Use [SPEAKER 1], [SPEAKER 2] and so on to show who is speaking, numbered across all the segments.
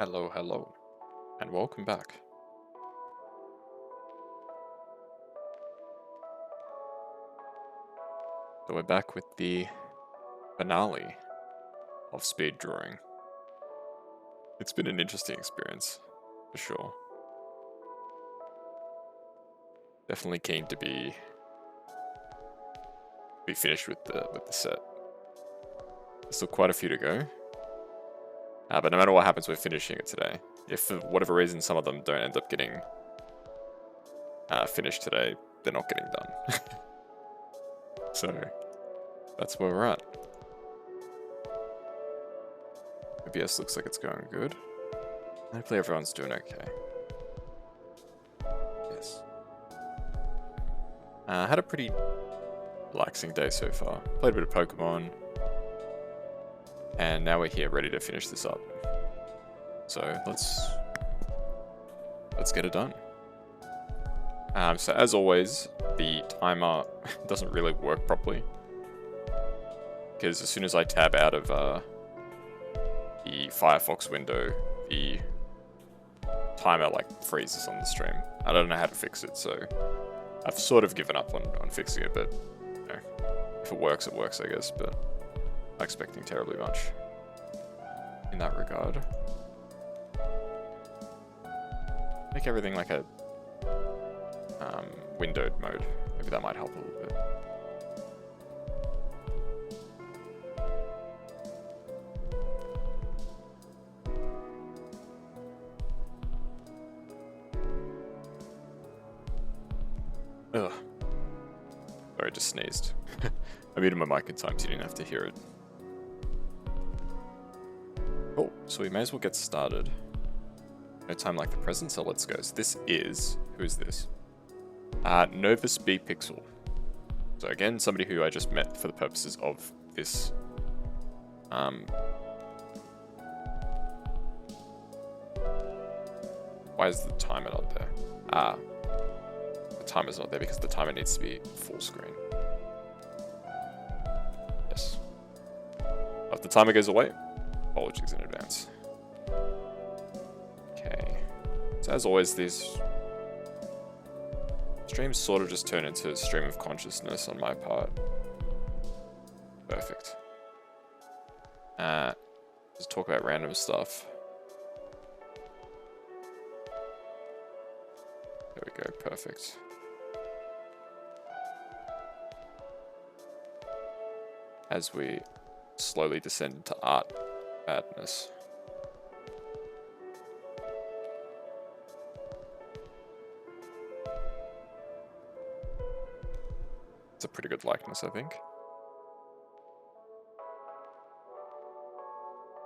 [SPEAKER 1] Hello, hello, and welcome back. So we're back with the finale of speed drawing. It's been an interesting experience, for sure. Definitely keen to be finished with the set. There's still quite a few to go. But no matter what happens, we're finishing it today. If for whatever reason some of them don't end up getting finished today, they're not getting done. So that's where we're at. OBS looks like it's going good. Hopefully everyone's doing okay. Yes. Had a pretty relaxing day so far. Played a bit of Pokemon. And now we're here ready to finish this up. So let's get it done. So as always, the timer doesn't really work properly. Because as soon as I tab out of the Firefox window, the timer like freezes on the stream. I don't know how to fix it, so I've sort of given up on fixing it, but you know, if it works, I guess, but not expecting terribly much in that regard. Make everything like a windowed mode. Maybe that might help a little bit. Ugh. Sorry, I just sneezed. I muted my mic in time so you didn't have to hear it. Oh, so we may as well get started. No time like the present, so let's go. So this is... Who is this? Novus B Pixel. So again, somebody who I just met for the purposes of this... Why is the timer not there? The timer's not there because the timer needs to be full screen. Yes. If the timer goes away, apologies in advance. Okay. So as always, these streams sort of just turn into a stream of consciousness on my part. Perfect. Just talk about random stuff. There we go, perfect. As we slowly descend into art madness. It's a pretty good likeness, I think.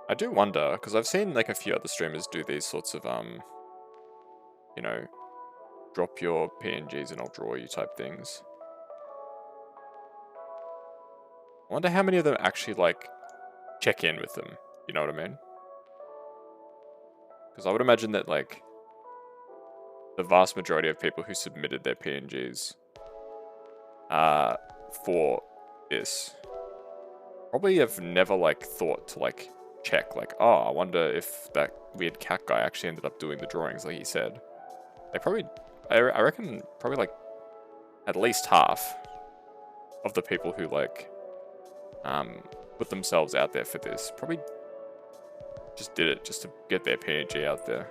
[SPEAKER 1] I do wonder, because I've seen like a few other streamers do these sorts of, you know, drop your PNGs and I'll draw you type things. I wonder how many of them actually like check in with them, you know what I mean? Because I would imagine that like the vast majority of people who submitted their PNGs for this probably have never like thought to like check like, oh, I wonder if that weird cat guy actually ended up doing the drawings like he said. They probably, I reckon probably like at least half of the people who like put themselves out there for this probably just did it just to get their PNG out there.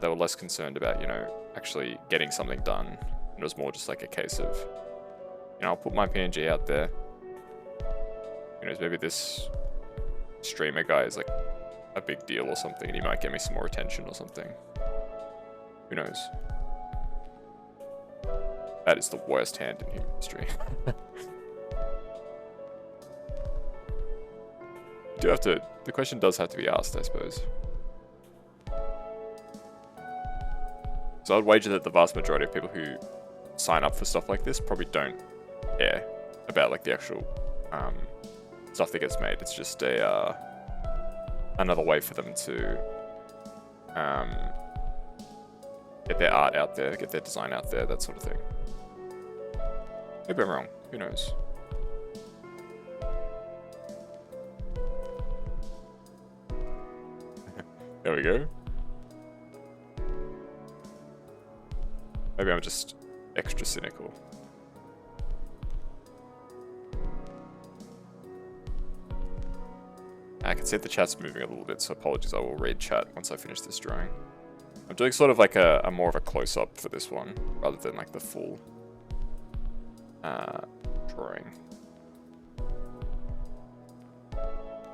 [SPEAKER 1] They were less concerned about, you know, actually getting something done. It was more just like a case of, you know, I'll put my PNG out there. Who knows, maybe this streamer guy is like a big deal or something and he might get me some more attention or something. Who knows? That is the worst hand in human history. The question does have to be asked, I suppose. So I'd wager that the vast majority of people who sign up for stuff like this probably don't care about like the actual stuff that gets made. It's just a another way for them to get their art out there, get their design out there, that sort of thing. Maybe I'm wrong. Who knows? There we go. Maybe I'm just extra cynical. I can see the chat's moving a little bit, so apologies. I will read chat once I finish this drawing. I'm doing sort of like a more of a close-up for this one, rather than like the full drawing.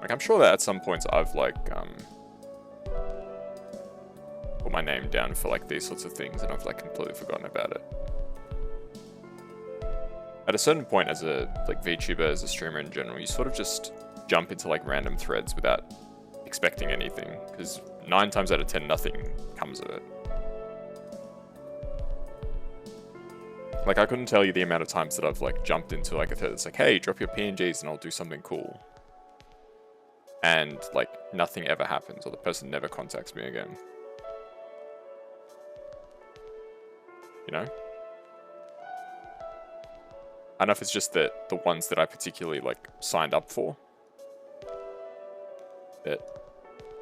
[SPEAKER 1] Like, I'm sure that at some points I've like put my name down for like these sorts of things, and I've like completely forgotten about it. At a certain point, as a like VTuber, as a streamer in general, you sort of just jump into like random threads without expecting anything, because 9 times out of 10 nothing comes of it. Like, I couldn't tell you the amount of times that I've like jumped into like a thread that's like, hey, drop your PNGs and I'll do something cool, and like nothing ever happens, or the person never contacts me again. You know? I don't know if it's just that the ones that I particularly like signed up for, that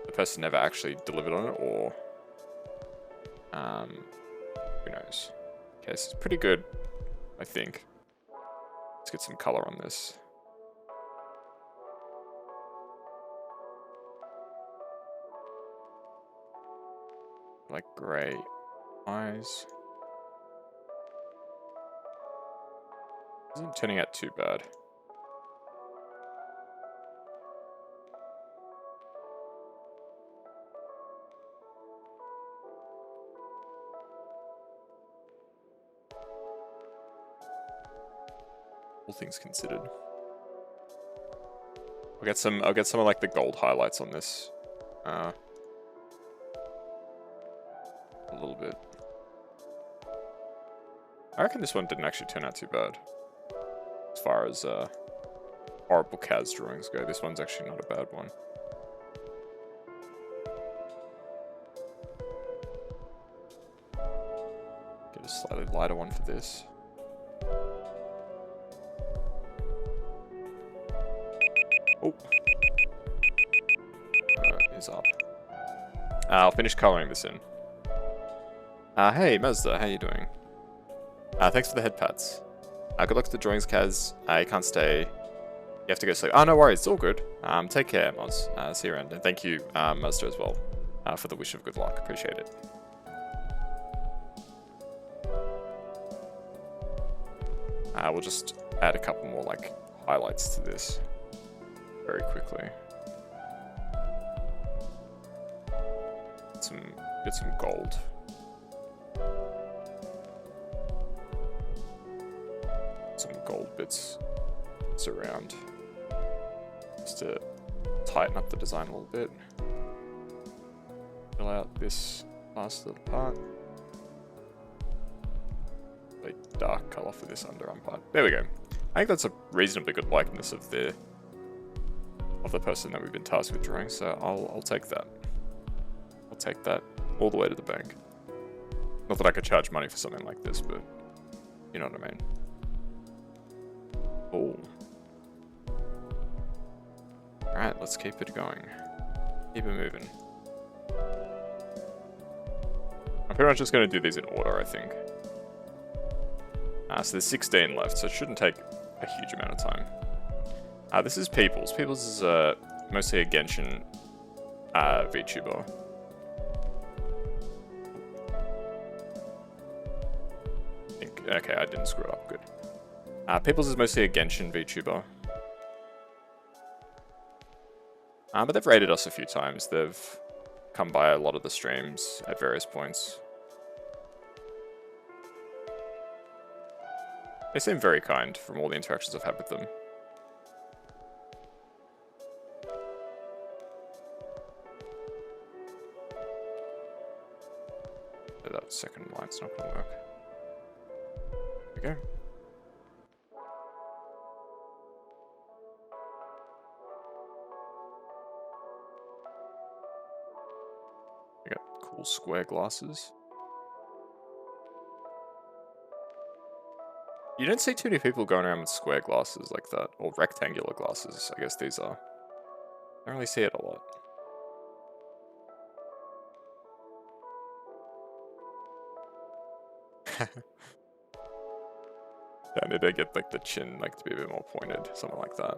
[SPEAKER 1] the person never actually delivered on it, or who knows. Okay, this is pretty good, I think. Let's get some color on this. Like gray eyes. Isn't turning out too bad. All things considered. I'll get some of like the gold highlights on this. A little bit. I reckon this one didn't actually turn out too bad. As far as horrible Kaz drawings go, this one's actually not a bad one. Get a slightly lighter one for this. Oh. Is up. I'll finish coloring this in. Hey Mazda, how you doing? Thanks for the head pats. Good luck with the drawings, Kaz. You can't stay. You have to go sleep. Oh, no worries. It's all good. Take care, Moz. See you around. And thank you, Mazda, as well, for the wish of good luck. Appreciate it. We'll just add a couple more, like, highlights to this very quickly. Get some gold. Some gold bits around, just to tighten up the design a little bit. Fill out this last little part. Really dark color for this underarm part. There we go. I think that's a reasonably good likeness of the person that we've been tasked with drawing, so I'll take that. I'll take that all the way to the bank. Not that I could charge money for something like this, but you know what I mean. Oh. Alright, let's keep it going. Keep it moving. I'm pretty much just going to do these in order, I think. So there's 16 left, so it shouldn't take a huge amount of time. This is Peoples. Peoples is mostly a Genshin VTuber. Okay, I didn't screw it up. Good. Peoples is mostly a Genshin VTuber. But they've raided us a few times. They've come by a lot of the streams at various points. They seem very kind from all the interactions I've had with them. That second line's not going to work. There we go. We got cool square glasses. You don't see too many people going around with square glasses like that, or rectangular glasses, I guess these are. I don't really see it a lot. I need to get like the chin like to be a bit more pointed, something like that.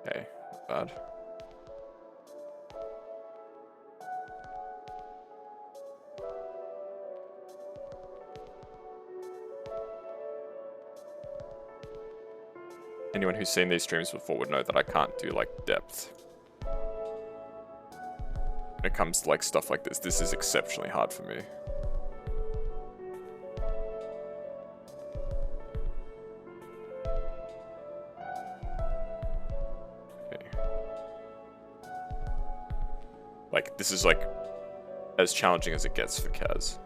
[SPEAKER 1] Okay, not bad. Anyone who's seen these streams before would know that I can't do like depth. When it comes to like stuff like this is exceptionally hard for me. Okay. Like this is like as challenging as it gets for Kaz.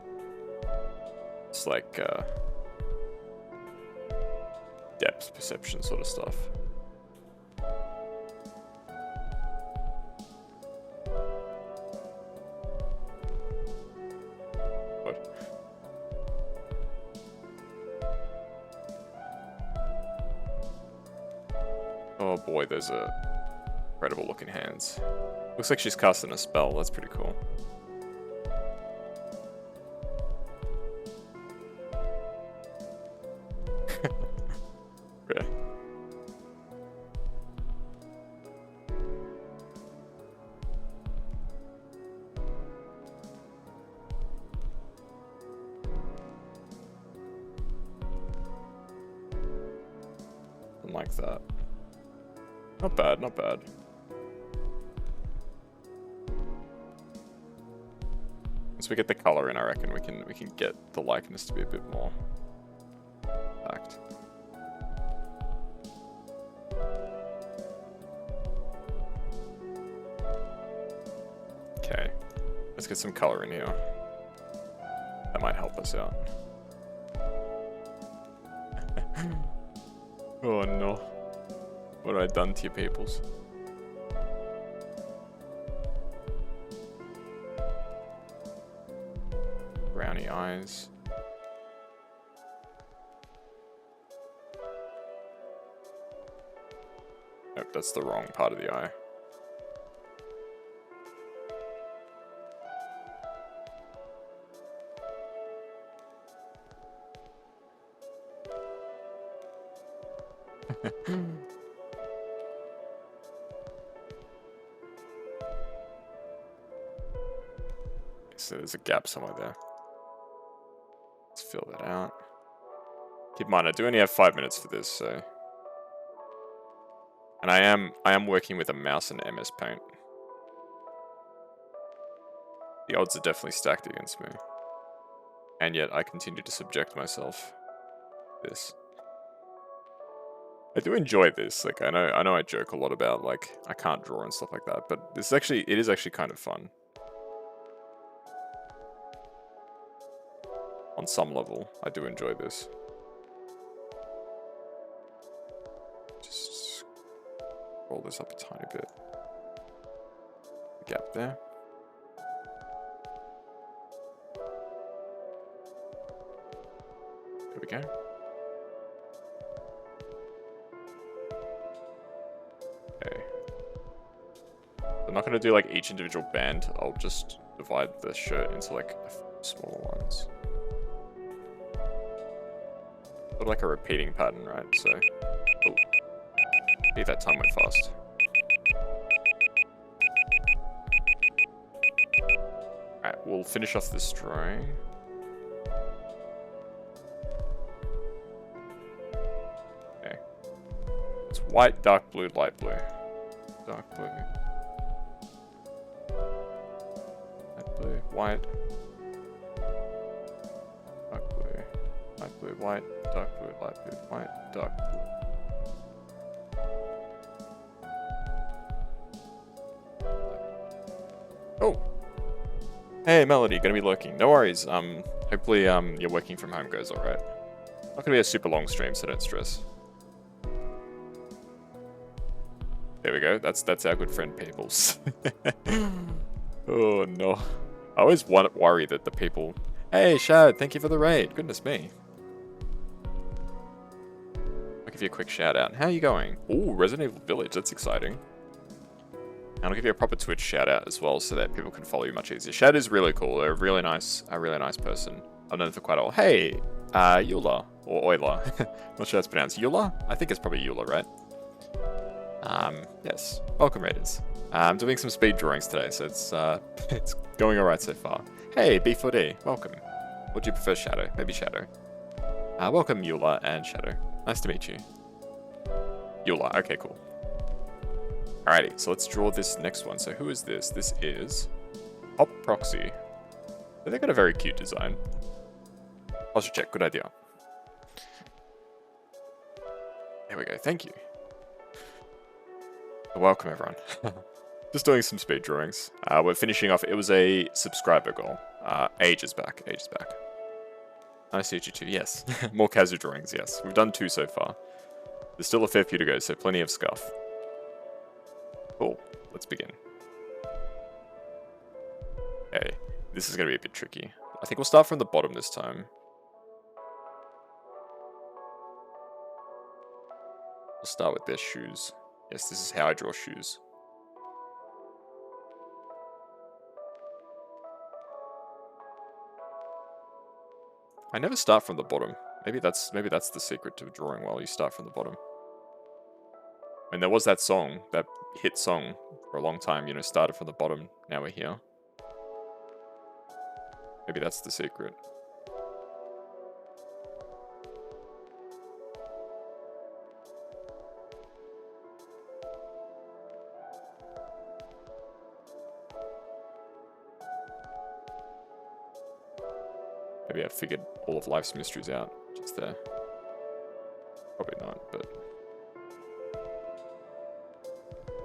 [SPEAKER 1] It's like depth perception sort of stuff. What? Oh boy, those are incredible looking hands. Looks like she's casting a spell, that's pretty cool. Yeah. Something like that. Not bad, not bad. Once we get the color in, I reckon we can get the likeness to be a bit more packed. Okay, let's get some color in here. That might help us out. Oh no. What have I done to you peoples? Brownie eyes. Nope, that's the wrong part of the eye. So there's a gap somewhere there. Let's fill that out. Keep in mind, I do only have 5 minutes for this, so. And I am working with a mouse and MS Paint. The odds are definitely stacked against me. And yet I continue to subject myself to this. I do enjoy this. Like I know I joke a lot about like I can't draw and stuff like that, but it is actually kind of fun. On some level, I do enjoy this. Just roll this up a tiny bit. Gap there. There we go. Okay. I'm not going to do like each individual band. I'll just divide the shirt into like smaller ones. Sort of like a repeating pattern, right? So, oh, gee, that time went fast. Alright, we'll finish off this drawing. Okay. It's white, dark blue, light blue. Dark blue. Light blue, white. Dark blue. Light blue, white. Dark blue, light blue, white, dark blue. Oh! Hey, Melody, gonna be lurking. No worries. Hopefully, your working from home goes alright. Not gonna be a super long stream, so don't stress. There we go. That's our good friend Peoples. Oh no. I always worry that the people. Hey, Shad, thank you for the raid. Goodness me. I'll give you a quick shout out. How are you going? Ooh, Resident Evil Village. That's exciting. And I'll give you a proper Twitch shout out as well so that people can follow you much easier. Shad is really cool. They're a really nice person. I've known them for quite a while. Hey, Eula, or Euler. Not sure how it's pronounced. Eula? I think it's probably Eula, right? Yes. Welcome, Raiders. I'm doing some speed drawings today, so it's going alright so far. Hey, B4D, welcome. Would you prefer Shadow? Maybe Shadow. Welcome, Eula and Shadow. Nice to meet you. Eula, okay, cool. Alrighty, so let's draw this next one. So who is this? This is Hop Proxy. They've got a very cute design. Posture check, good idea. There we go, thank you. Welcome everyone. Just doing some speed drawings. We're finishing off, it was a subscriber goal. Ages back. Nice to meet you too, yes. More Kazu drawings, yes. We've done 2 so far. There's still a fair few to go, so plenty of scuff. Cool, let's begin. Okay, this is going to be a bit tricky. I think we'll start from the bottom this time. We'll start with their shoes. Yes, this is how I draw shoes. I never start from the bottom. Maybe that's the secret to drawing well, you start from the bottom. And there was that song, that hit song for a long time, you know, started from the bottom, now we're here. Maybe that's the secret. Maybe I figured all of life's mysteries out just there. Probably not, but...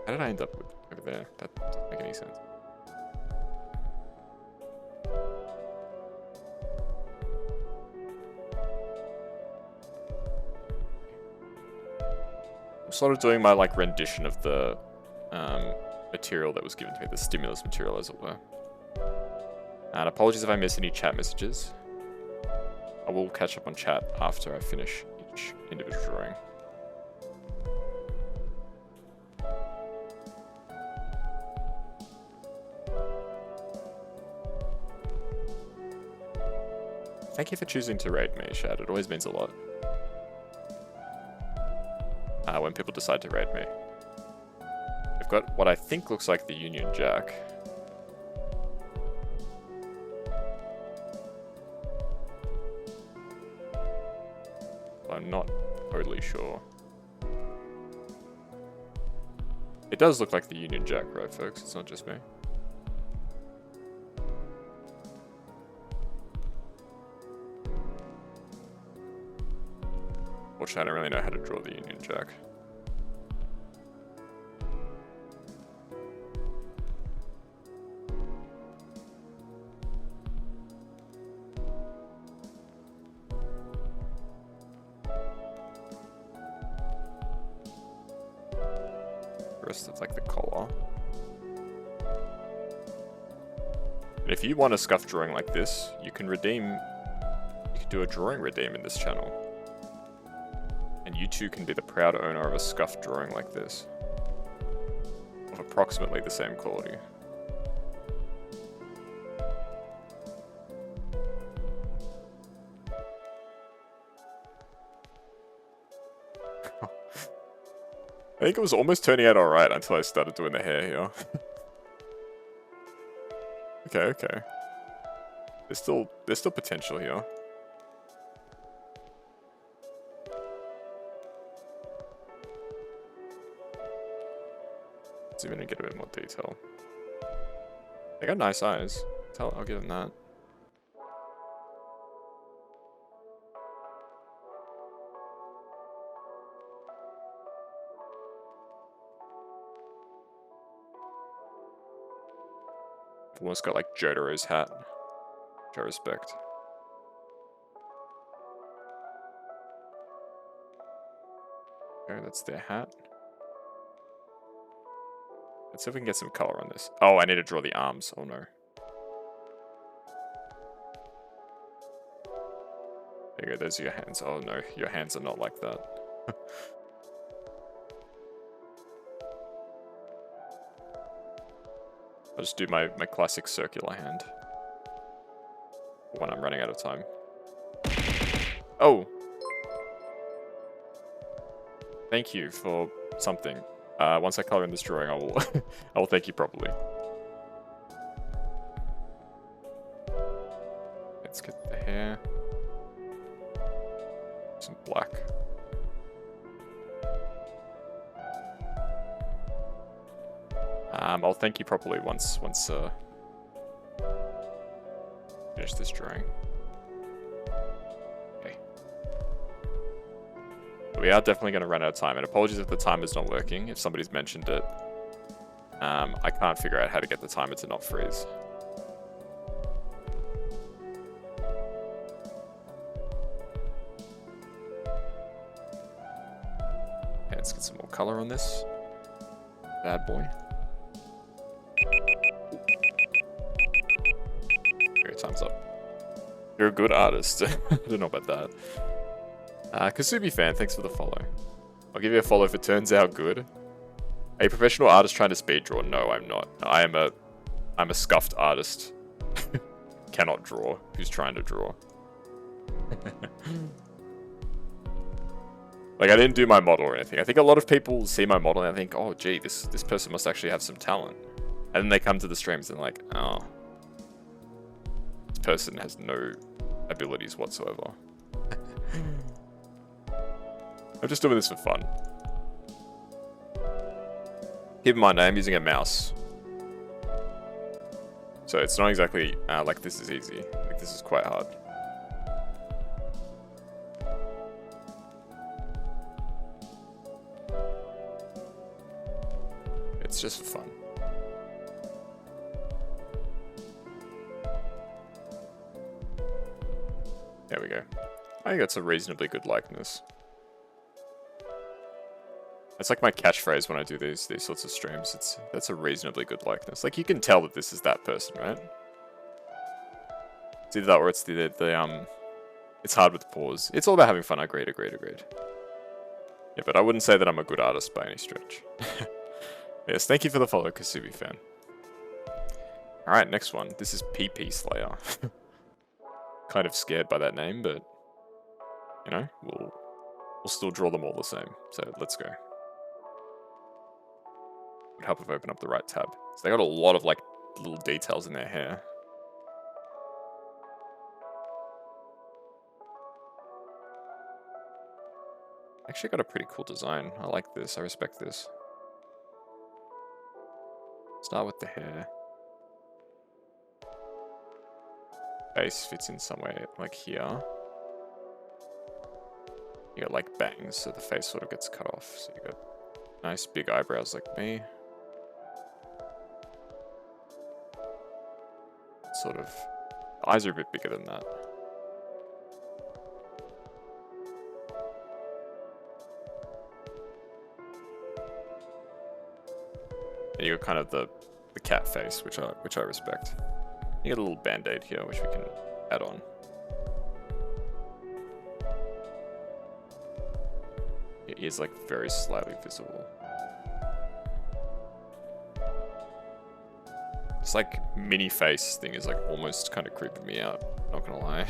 [SPEAKER 1] How did I end up with over there? That doesn't make any sense. I'm sort of doing my like rendition of the material that was given to me, the stimulus material as it were. And apologies if I miss any chat messages. I will catch up on chat after I finish each individual drawing. Thank you for choosing to raid me, Shad. It always means a lot. When people decide to raid me. We've got what I think looks like the Union Jack. I'm not totally sure. It does look like the Union Jack, right, folks? It's not just me. Fortunately, I don't really know how to draw the Union Jack. Rest of like the collar. And if you want a scuff drawing like this, you can redeem. You can do a drawing redeem in this channel. And you too can be the proud owner of a scuffed drawing like this. Of approximately the same quality. I think it was almost turning out alright until I started doing the hair here. Okay. There's still potential here. Zoom in and get a bit more detail. They got nice eyes. I'll give them that. Almost got like Jotaro's hat, which I respect. Okay, that's their hat. Let's see if we can get some color on this. Oh, I need to draw the arms. Oh no. There you go, there's your hands. Oh no, your hands are not like that. I'll just do my classic circular hand when I'm running out of time. Oh! Thank you for something. Once I color in this drawing, I will I will thank you properly. Let's get the hair. Some black. I'll thank you properly once finish this drawing. Okay. We are definitely going to run out of time, and apologies if the timer's not working, if somebody's mentioned it. I can't figure out how to get the timer to not freeze. Okay, let's get some more color on this bad boy. Okay, time's up. You're a good artist. I don't know about that. Kazuya fan, thanks for the follow. I'll give you a follow if it turns out good. Are you a professional artist trying to speed draw? No, I'm not. I'm a scuffed artist. Cannot draw. Who's trying to draw? Like, I didn't do my model or anything. I think a lot of people see my model and I think, oh, gee, this person must actually have some talent. And then they come to the streams and like, oh, this person has no abilities whatsoever. I'm just doing this for fun. Keep in mind, I am using a mouse. So it's not exactly like this is easy. Like, this is quite hard. It's just for fun. There we go. I think that's a reasonably good likeness. It's like my catchphrase when I do these sorts of streams. That's a reasonably good likeness. Like, you can tell that this is that person, right? It's either that or it's it's hard with pause. It's all about having fun. Agreed. Yeah, but I wouldn't say that I'm a good artist by any stretch. Yes, thank you for the follow, Kazuya fan. Alright, next one. This is PP Slayer. Kind of scared by that name, but you know, we'll still draw them all the same. So let's go. Would help if I open up the right tab. So they got a lot of like little details in their hair. Actually got a pretty cool design. I like this. I respect this. Start with the hair. Face fits in somewhere like here. You got like bangs, so the face sort of gets cut off. So you got nice big eyebrows like me. Sort of, eyes are a bit bigger than that. And you got kind of the cat face, which I respect. You got a little band-aid here, which we can add on. Your ears like very slightly visible. This like mini face thing is like almost kind of creeping me out, not gonna lie.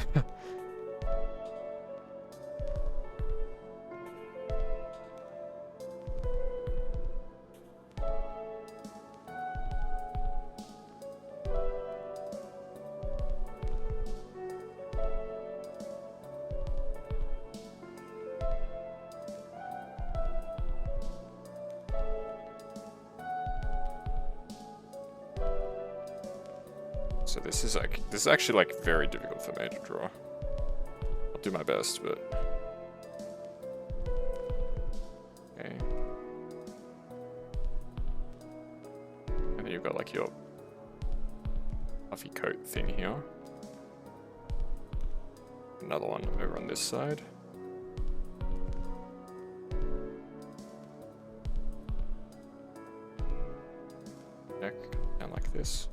[SPEAKER 1] So this is actually like very difficult for me to draw. I'll do my best, but okay. And then you've got like your puffy coat thing here. Another one over on this side. Neck down like this.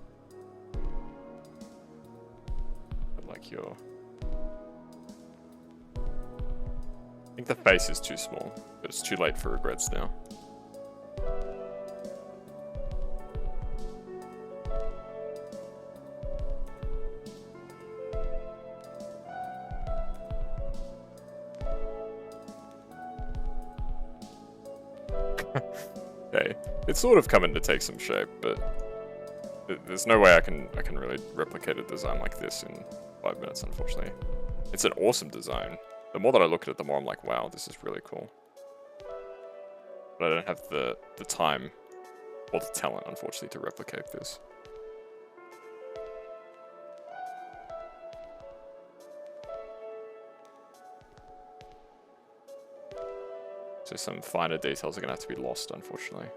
[SPEAKER 1] Your... I think the face is too small, but it's too late for regrets now. Okay, it's sort of coming to take some shape, but there's no way I can really replicate a design like this in 5 minutes, unfortunately. It's an awesome design. The more that I look at it, the more I'm like, wow, this is really cool. But I don't have the time or the talent, unfortunately, to replicate this. So some finer details are going to have to be lost, unfortunately.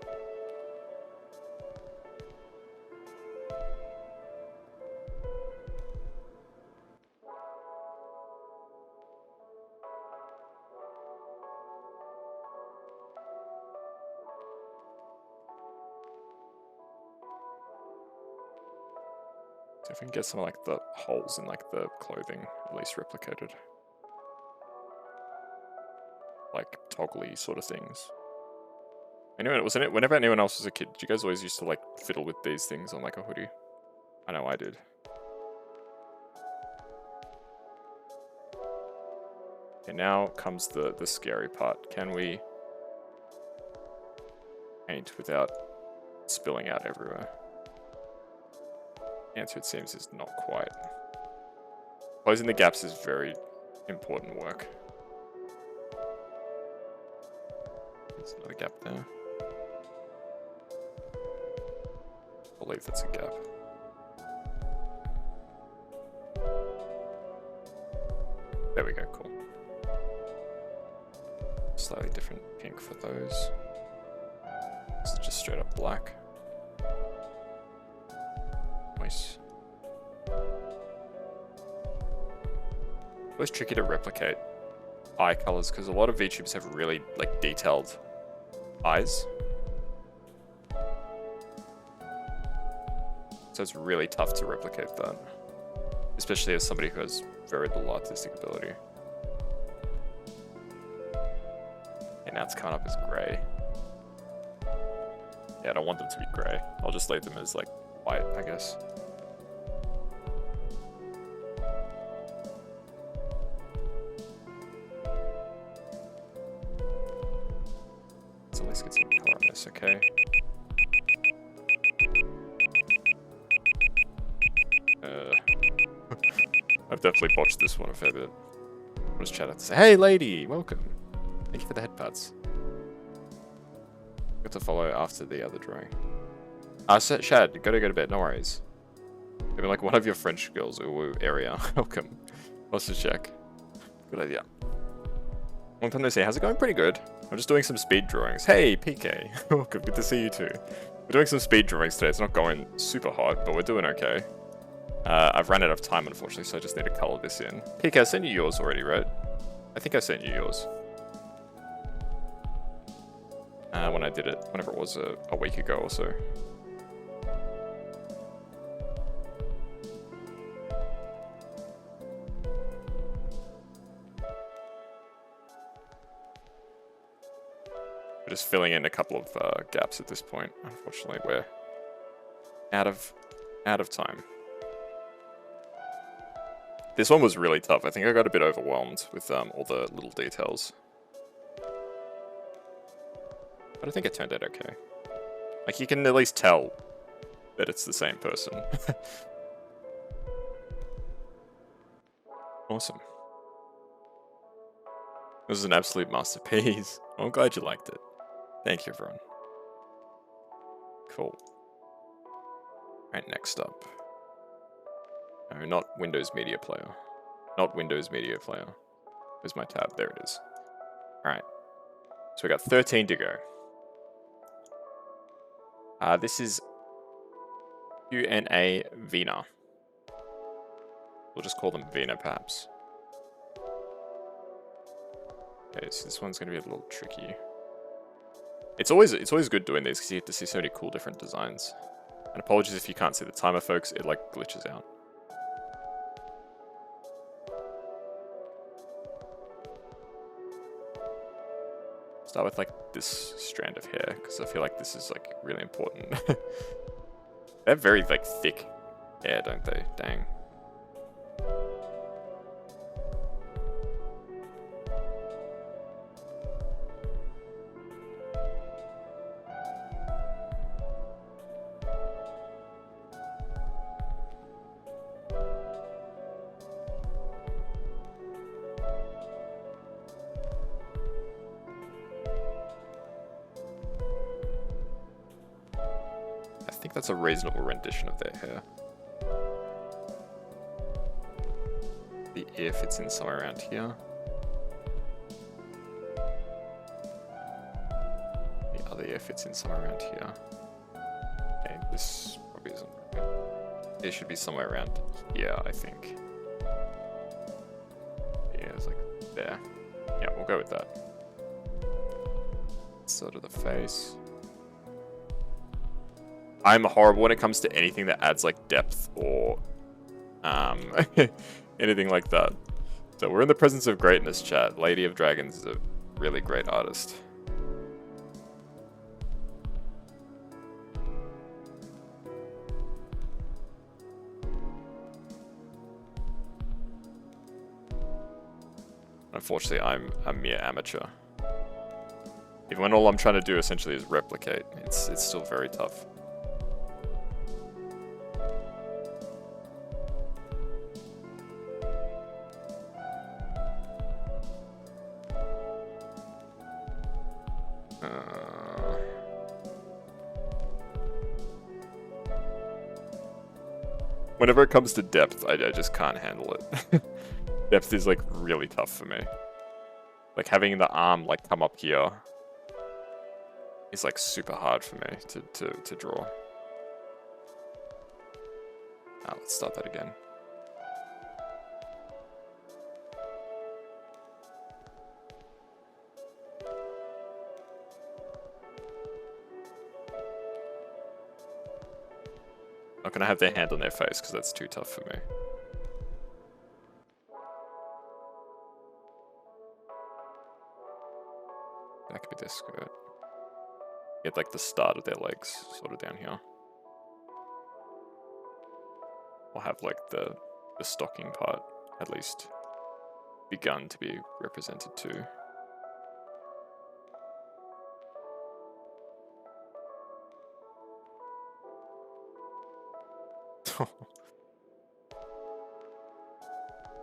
[SPEAKER 1] So if we can get some of like the holes in like the clothing at least replicated. Like toggly sort of things. Anyway, wasn't it whenever anyone else was a kid, did you guys always used to like fiddle with these things on like a hoodie? I know I did. Okay, now comes the scary part. Can we paint without spilling out everywhere? The answer, it seems, is not quite. Closing the gaps is very important work. There's another gap there. I believe that's a gap. There we go, cool. Slightly different pink for those. This is just straight up black. Nice. Always tricky to replicate eye colors because a lot of VTubers have really like detailed eyes. So it's really tough to replicate that. Especially as somebody who has very little artistic ability. And now it's coming up as grey. Yeah, I don't want them to be grey. I'll just leave them as like white, I guess. So let's get some color on this, okay? I've definitely botched this one a fair bit. I'll just chat out to say, hey lady, welcome. Thank you for the head pads. Got to follow after the other drawing. Shad, gotta go to bed, no worries. Maybe like one of your French girls, ooh, area. Welcome. Let's just check. Good idea. Long time no see. How's it going? Pretty good. I'm just doing some speed drawings. Hey, PK. Welcome. Good to see you too. We're doing some speed drawings today. It's not going super hot, but we're doing okay. I've run out of time, unfortunately, so I just need to color this in. PK, I sent you yours already, right? I think I sent you yours. When I did it, whenever it was a week ago or so. We're just filling in a couple of gaps at this point. Unfortunately, we're out of time. This one was really tough. I think I got a bit overwhelmed with all the little details. But I think it turned out okay. Like, you can at least tell that it's the same person. Awesome. This is an absolute masterpiece. I'm glad you liked it. Thank you, everyone. Cool. Alright, next up. No, not Windows Media Player. Not Windows Media Player. Where's my tab? There it is. Alright. So we got 13 to go. This is UNA Vina. We'll just call them Vina, perhaps. Okay, so this one's going to be a little tricky. It's always good doing these because you get to see so many cool different designs. And apologies if you can't see the timer, folks. It like glitches out. Start with like this strand of hair because I feel like this is like really important. They have very like thick hair, don't they? Dang. I think that's a reasonable rendition of their hair. The ear fits in somewhere around here. The other ear fits in somewhere around here. Okay, this probably isn't right. It should be somewhere around here, I think. Yeah, it's like there. Yeah, we'll go with that. Sort of the face. I'm horrible when it comes to anything that adds like depth or anything like that. So we're in the presence of greatness, chat. Lady of Dragons is a really great artist. Unfortunately, I'm a mere amateur. Even when all I'm trying to do essentially is replicate, it's still very tough. Whenever it comes to depth, I just can't handle it. Depth is like really tough for me. Like having the arm like come up here is like super hard for me to draw. Let's start that again. Not gonna have their hand on their face because that's too tough for me. That could be their skirt. Get like the start of their legs sort of down here. Or have like the stocking part at least begun to be represented too.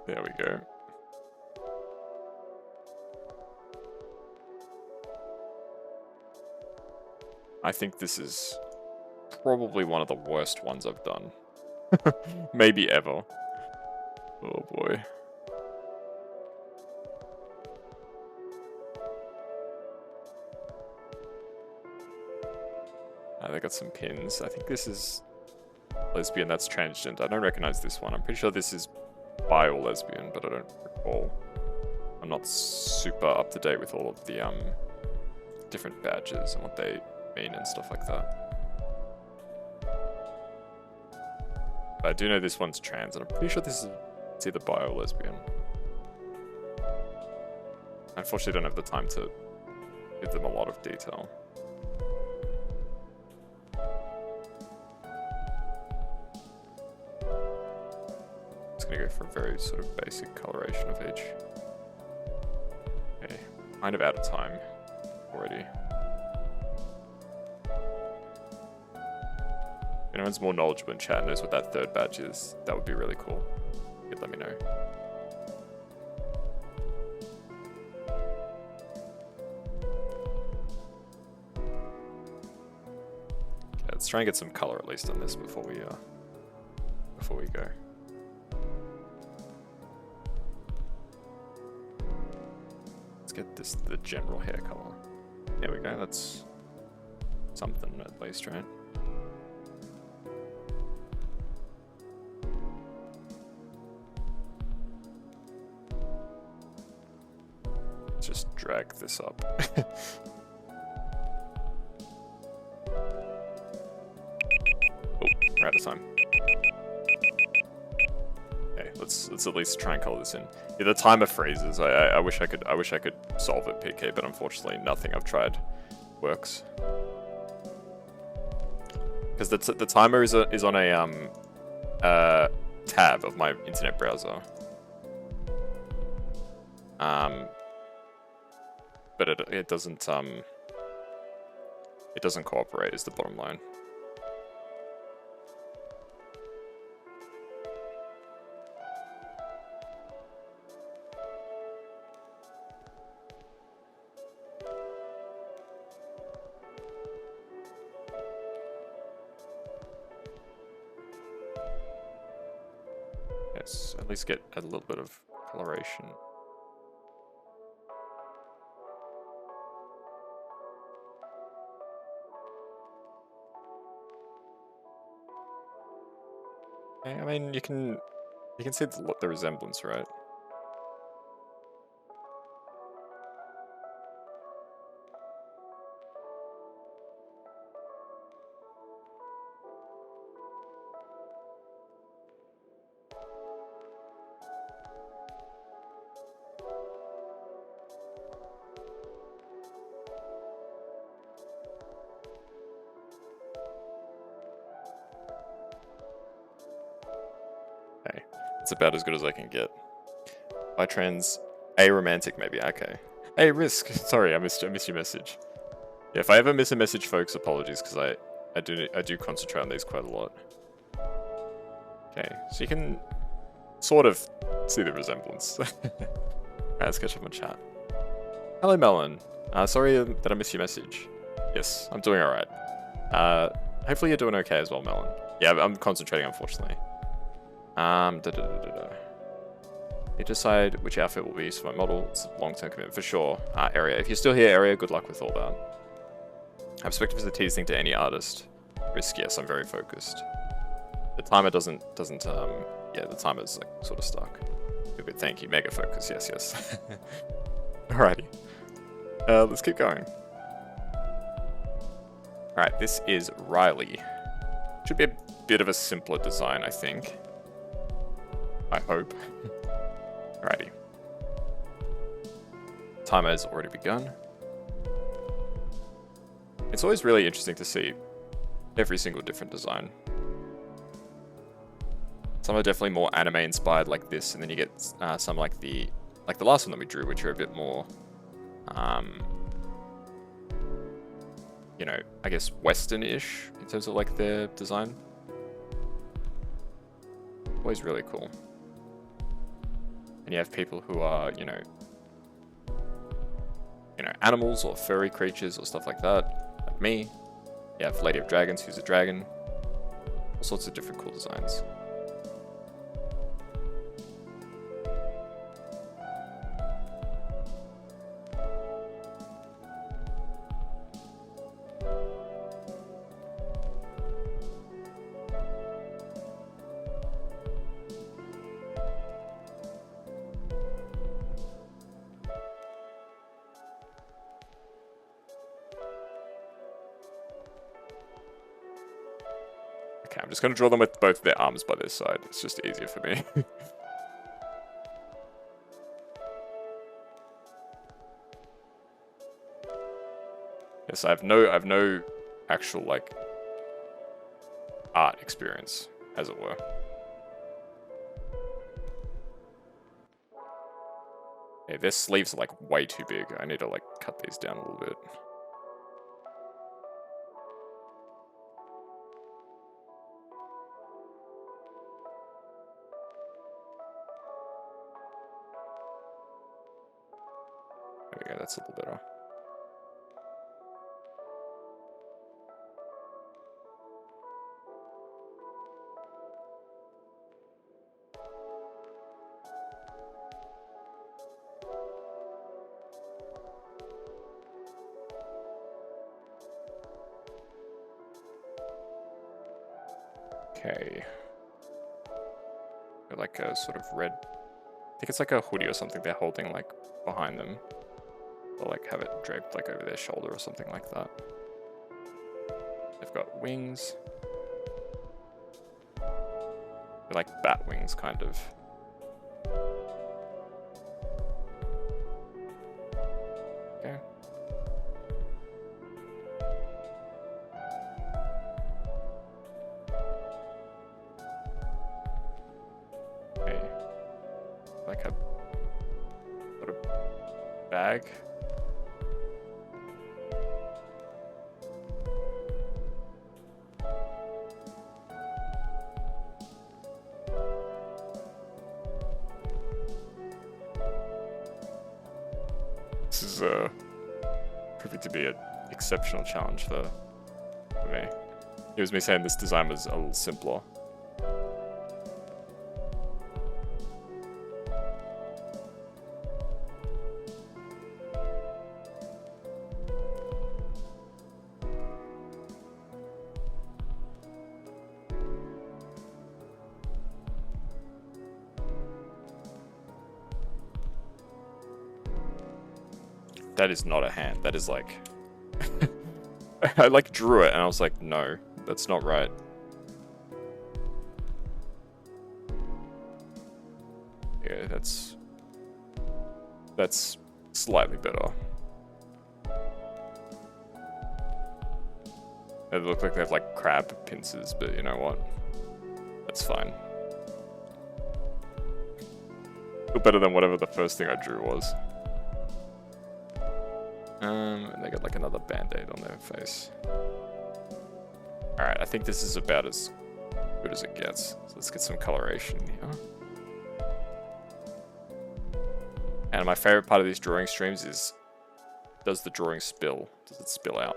[SPEAKER 1] There we go. I think this is probably one of the worst ones I've done. Maybe ever. Oh boy. They got some pins. I think this is lesbian, that's transgender. I don't recognize this one. I'm pretty sure this is bi or lesbian, but I don't recall. I'm not super up to date with all of the different badges and what they mean and stuff like that. But I do know this one's trans, and I'm pretty sure this is it's either bi or lesbian. I unfortunately don't have the time to give them a lot of detail. Just gonna go for a very sort of basic coloration of each. Okay, kind of out of time already. If anyone's more knowledgeable in chat and knows what that third badge is, that would be really cool. You could let me know. Okay, let's try and get some color at least on this before we go. Let's get this the general hair color. There we go. That's something at least, right? Just drag this up. Oh, we're out of time. Okay, let's at least try and color this in. Yeah, the timer freezes. I wish I could solve it, PK, but unfortunately nothing I've tried works. Because the timer is on a tab of my internet browser. But it doesn't cooperate is the bottom line. Let's at least get a little bit of coloration. Okay, I mean, you can see the resemblance, right? Okay, it's about as good as I can get. By trans, aromantic maybe. Okay. Hey, Risk. Sorry, I missed your message. Yeah, if I ever miss a message, folks, apologies, because I do concentrate on these quite a lot. Okay, so you can sort of see the resemblance. Alright, let's catch up on chat. Hello, Melon. Sorry that I missed your message. Yes, I'm doing alright. Hopefully you're doing okay as well, Melon. Yeah, I'm concentrating, unfortunately. You decide which outfit will be used for my model. It's a long-term commitment for sure. Area. If you're still here, Area, good luck with all that. I perspective is a teasing to any artist. Risk, yes, I'm very focused. The timer doesn't yeah, the timer's like sort of stuck. Good, thank you. Mega focus, yes. Alrighty. Let's keep going. Alright, this is Riley. Should be a bit of a simpler design, I think. I hope. Alrighty. Timer has already begun. It's always really interesting to see every single different design. Some are definitely more anime inspired like this, and then you get some like the last one that we drew, which are a bit more, you know, I guess Western-ish in terms of like their design. Always really cool. And you have people who are, you know, animals or furry creatures or stuff like that, like me. You have Lady of Dragons, who's a dragon. All sorts of different cool designs. Okay, I'm just going to draw them with both their arms by their side. It's just easier for me. Yes, I have no actual like art experience, as it were. Yeah, their sleeves are like way too big. I need to like cut these down a little bit. There we go, that's a little better. Okay. They're like a sort of red, I think it's like a hoodie or something they're holding like behind them. Or like have it draped like over their shoulder or something like that. They've got wings. They're like bat wings, kind of. Okay. Okay. Like a sort of bag. This is proving to be an exceptional challenge for me. It was me saying this design was a little simpler. That is not a hand. That is like... I like drew it and I was like, no, that's not right. Yeah, that's slightly better. They look like they have like crab pincers, but you know what? That's fine. Still better than whatever the first thing I drew was. And they got like another band-aid on their face. Alright, I think this is about as good as it gets. So let's get some coloration here. And my favorite part of these drawing streams is, does the drawing spill? Does it spill out?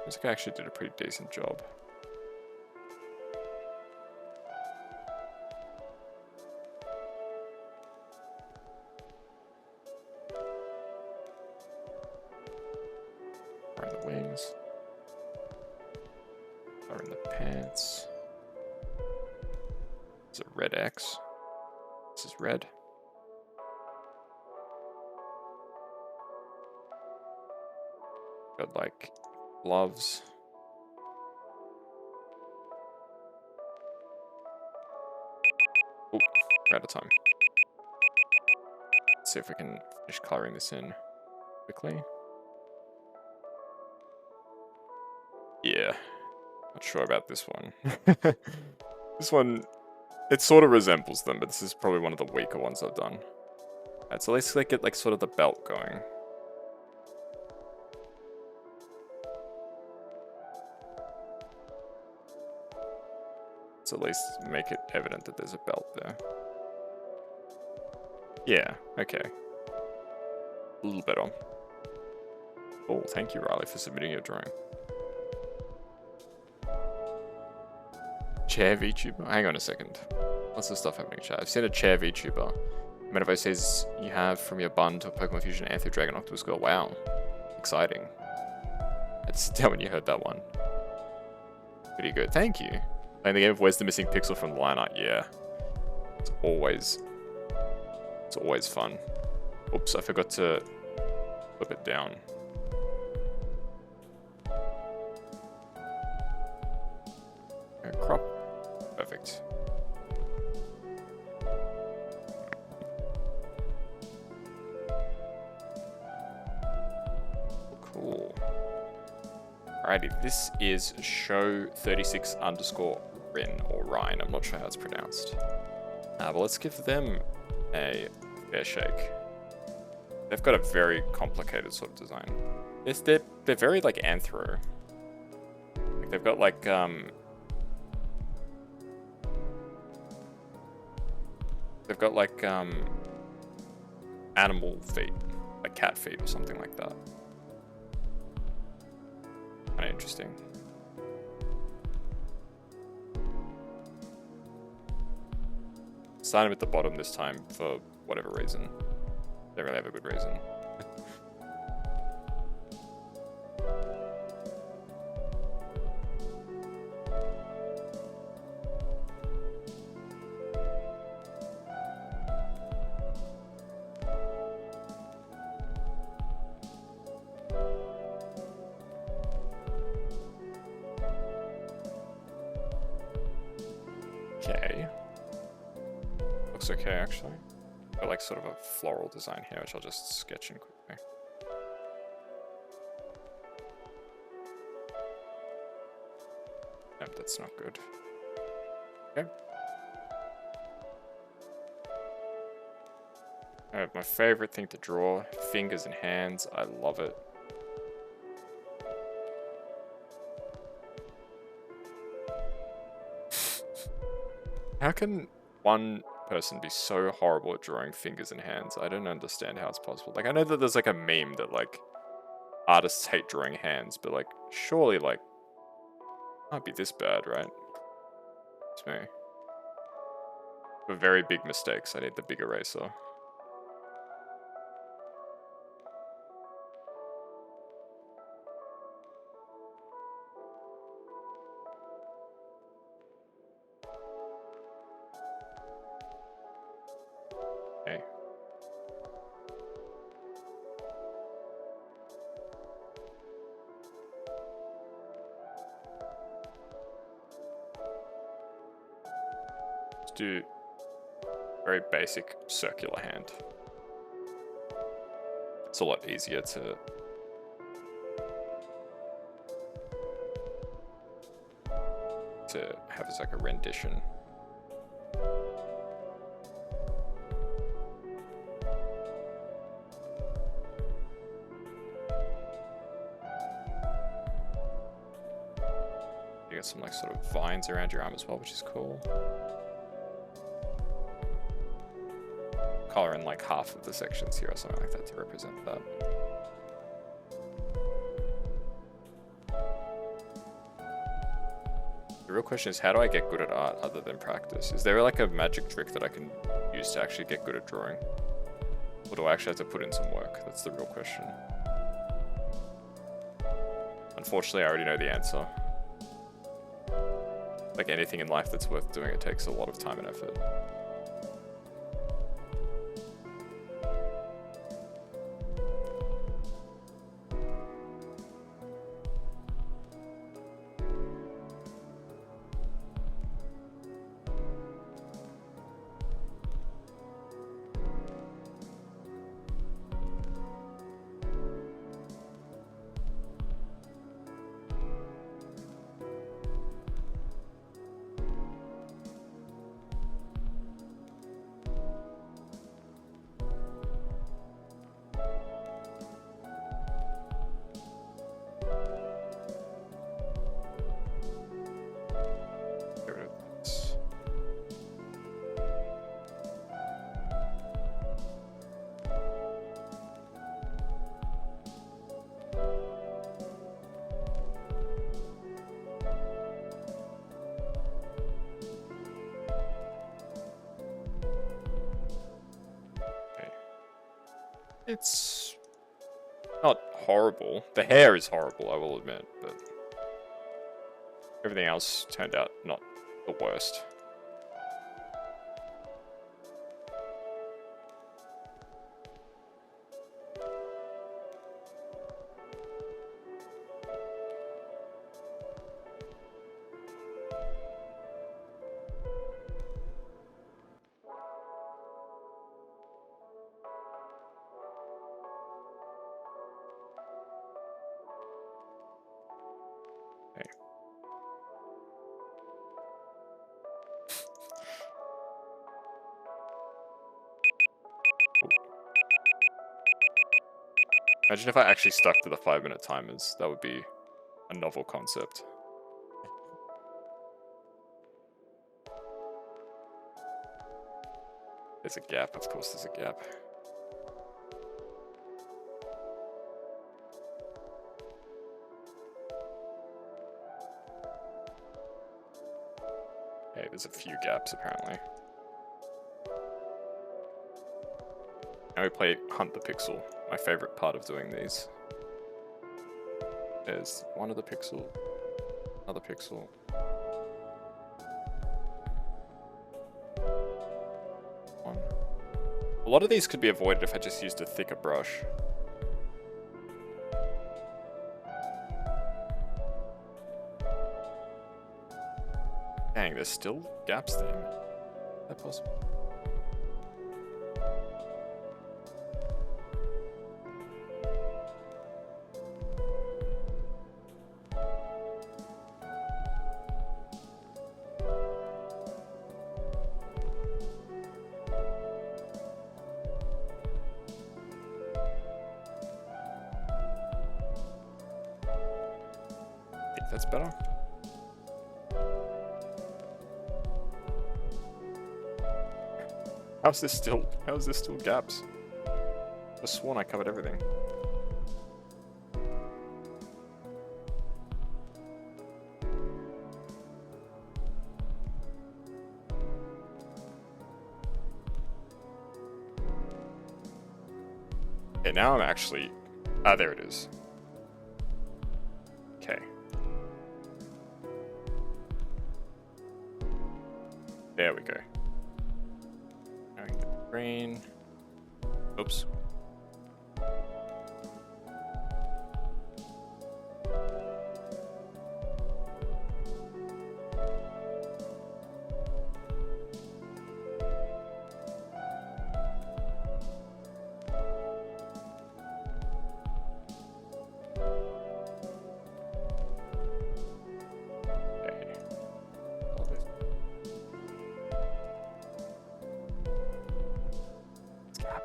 [SPEAKER 1] Looks like I actually did a pretty decent job. Around the wings. Around the pants. Is it red X? This is red. Got like gloves. Oh, we're out of time. Let's see if we can finish coloring this in quickly. Yeah, not sure about this one. This one, it sort of resembles them, but this is probably one of the weaker ones I've done. Alright, so let's get like sort of the belt going. Let's at least make it evident that there's a belt there. Yeah, okay. A little better. Oh, thank you, Riley, for submitting your drawing. Chair VTuber? Hang on a second. What's the stuff happening in chat? I've seen a chair VTuber. Metaverse says you have from your bun to a Pokemon Fusion Anther Dragon Octopus Girl. Wow. Exciting. I had to sit down when you heard that one. Pretty good. Thank you. Playing the game of Where's the Missing Pixel from the line art? Yeah. It's always fun. Oops, I forgot to flip it down. Crop. Perfect. Cool. Alrighty, this is show 36 underscore Rin or Ryan. I'm not sure how it's pronounced. But let's give them a fair shake. They've got a very complicated sort of design. They're very like anthro. Like they've got like animal feet, like cat feet or something like that. Kind of interesting. Starting at the bottom this time for whatever reason. Don't really have a good reason. Okay. Looks okay, actually. Got like sort of a floral design here, which I'll just sketch in quickly. Nope, that's not good. Okay. Alright, my favorite thing to draw, fingers and hands. I love it. How can one person be so horrible at drawing fingers and hands? I don't understand how it's possible. Like, I know that there's like a meme that like artists hate drawing hands, but like surely like it can't be this bad, right? It's me. For very big mistakes, I need the big eraser. Okay. do very basic circular hand. It's a lot easier to have as like a rendition. You got some like sort of vines around your arm as well, which is cool. Color in like half of the sections here or something like that to represent that. The real question is, how do I get good at art other than practice? Is there like a magic trick that I can use to actually get good at drawing? Or do I actually have to put in some work? That's the real question. Unfortunately, I already know the answer. Like anything in life that's worth doing, it takes a lot of time and effort. It's not horrible. The hair is horrible, I will admit, but everything else turned out not the worst. Imagine if I actually stuck to the 5-minute timers. That would be a novel concept. There's a gap, of course there's a gap. Hey, there's a few gaps apparently. Now we play Hunt the Pixel, my favorite part of doing these. There's one other pixel, another pixel. One. A lot of these could be avoided if I just used a thicker brush. Dang, there's still gaps there. Is that possible? That's better. How is this still gaps? I sworn I covered everything. Okay, now I'm actually... Ah, there it is. Okay. There we go. Now we get the green. Oops.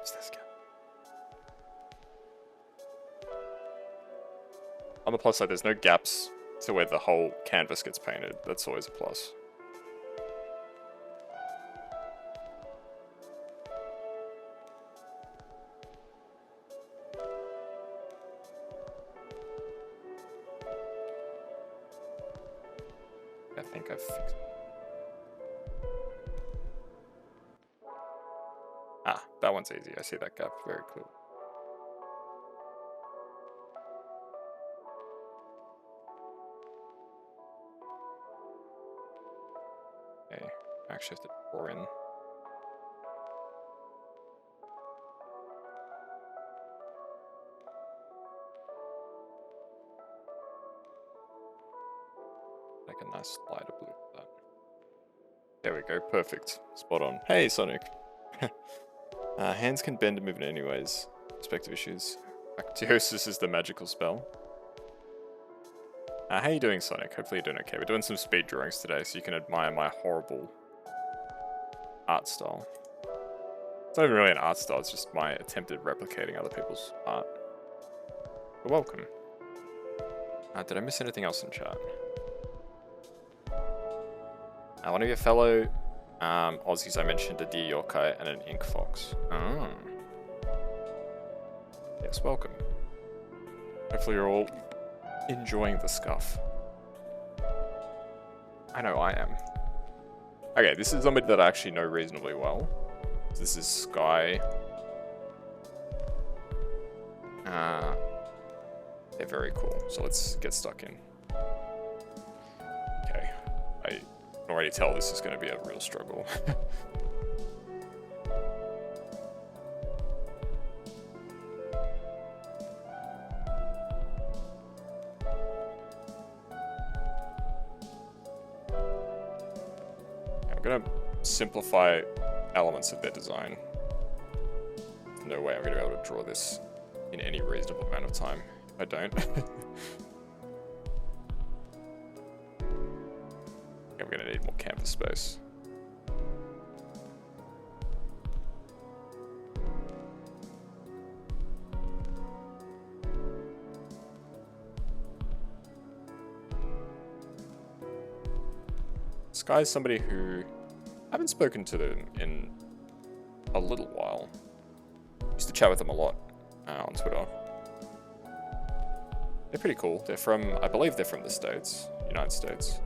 [SPEAKER 1] What's this gap? On the plus side, there's no gaps to where the whole canvas gets painted. That's always a plus. I think I've fixed it. Ah, that one's easy. I see that gap very clearly. Okay, I actually have to draw in. Like a nice lighter blue for that. There we go, perfect. Spot on. Hey, Sonic. Hands can bend and move in any ways. Perspective issues. Actiosis is the magical spell. How you doing, Sonic? Hopefully you're doing okay. We're doing some speed drawings today, so you can admire my horrible art style. It's not even really an art style, it's just my attempt at replicating other people's art. You're welcome. Did I miss anything else in chat? One of your fellow Aussies I mentioned a deer yokai and an ink fox. Oh. Yes, welcome. Hopefully you're all enjoying the scuff. I know I am. Okay, this is somebody that I actually know reasonably well. This is Sky. They're very cool, so let's get stuck in. Okay, I can already tell this is going to be a real struggle. I'm going to simplify elements of their design. No way I'm going to be able to draw this in any reasonable amount of time. I don't. Okay, we're going to need more canvas space. Sky's somebody who I haven't spoken to them in a little while. Used to chat with them a lot on Twitter. They're pretty cool. They're from, I believe they're from the States, United States.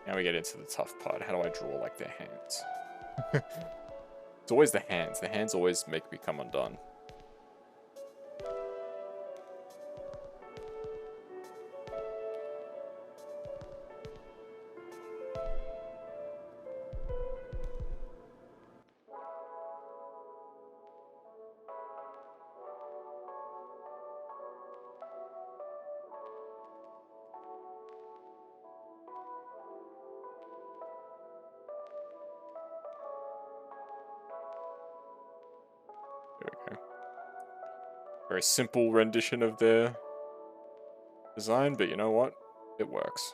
[SPEAKER 1] Now we get into the tough part. How do I draw like their hands? It's always the hands. The hands always make me come undone. Very simple rendition of their design, but you know what? It works.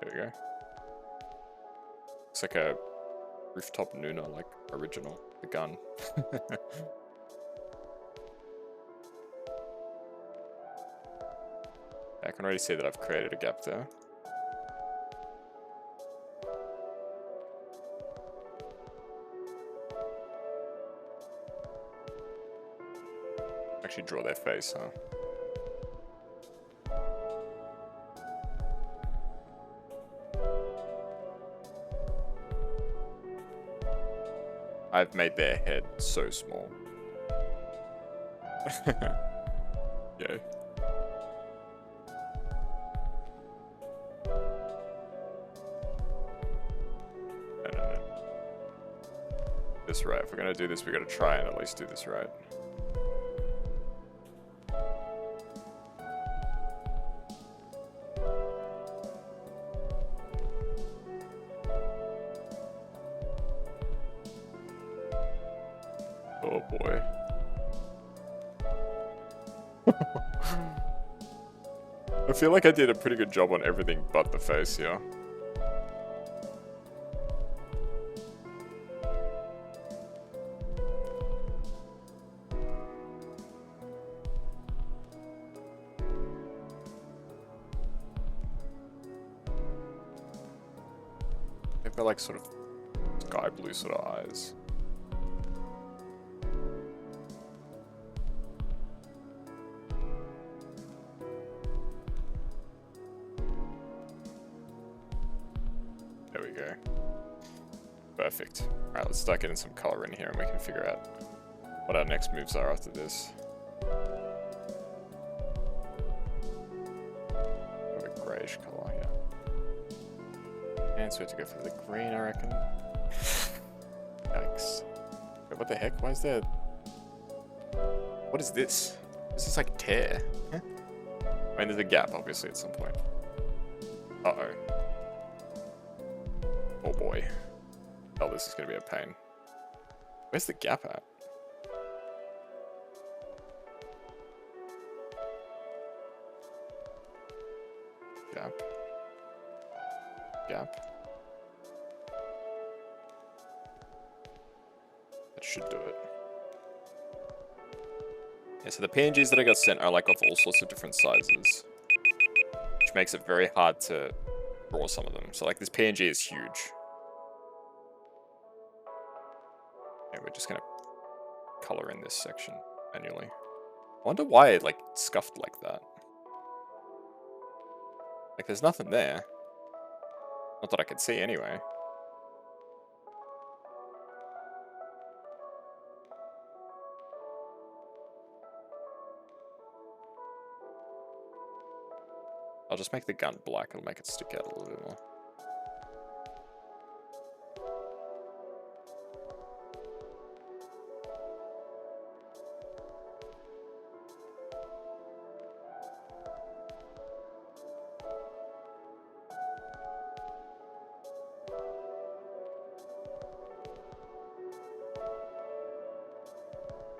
[SPEAKER 1] There we go. Looks like a rooftop Nuna, like original, the gun. I can already see that I've created a gap there. Actually draw their face, huh? I've made their head so small. Yeah. No. this right. If we're gonna do this, we gotta try and at least do this right. Oh boy. I feel like I did a pretty good job on everything but the face here. They've got like sort of sky blue sort of eyes. There we go. Perfect. Alright, let's start getting some color in here and we can figure out what our next moves are after this. Got a greyish colour here. And so we have to go for the green, I reckon. Yikes. Wait, what the heck? Why is there... What is this? This is like tear. Huh? I mean, there's a gap, obviously, at some point. Uh-oh. Oh boy. Oh, this is going to be a pain. Where's the gap at? Gap. Gap. That should do it. Yeah, so the PNGs that I got sent are like of all sorts of different sizes, which makes it very hard to draw some of them. So like this PNG is huge. Okay, we're just gonna color in this section manually. I wonder why it like scuffed like that. Like there's nothing there. Not that I could see anyway. I'll just make the gun black, it'll make it stick out a little bit more.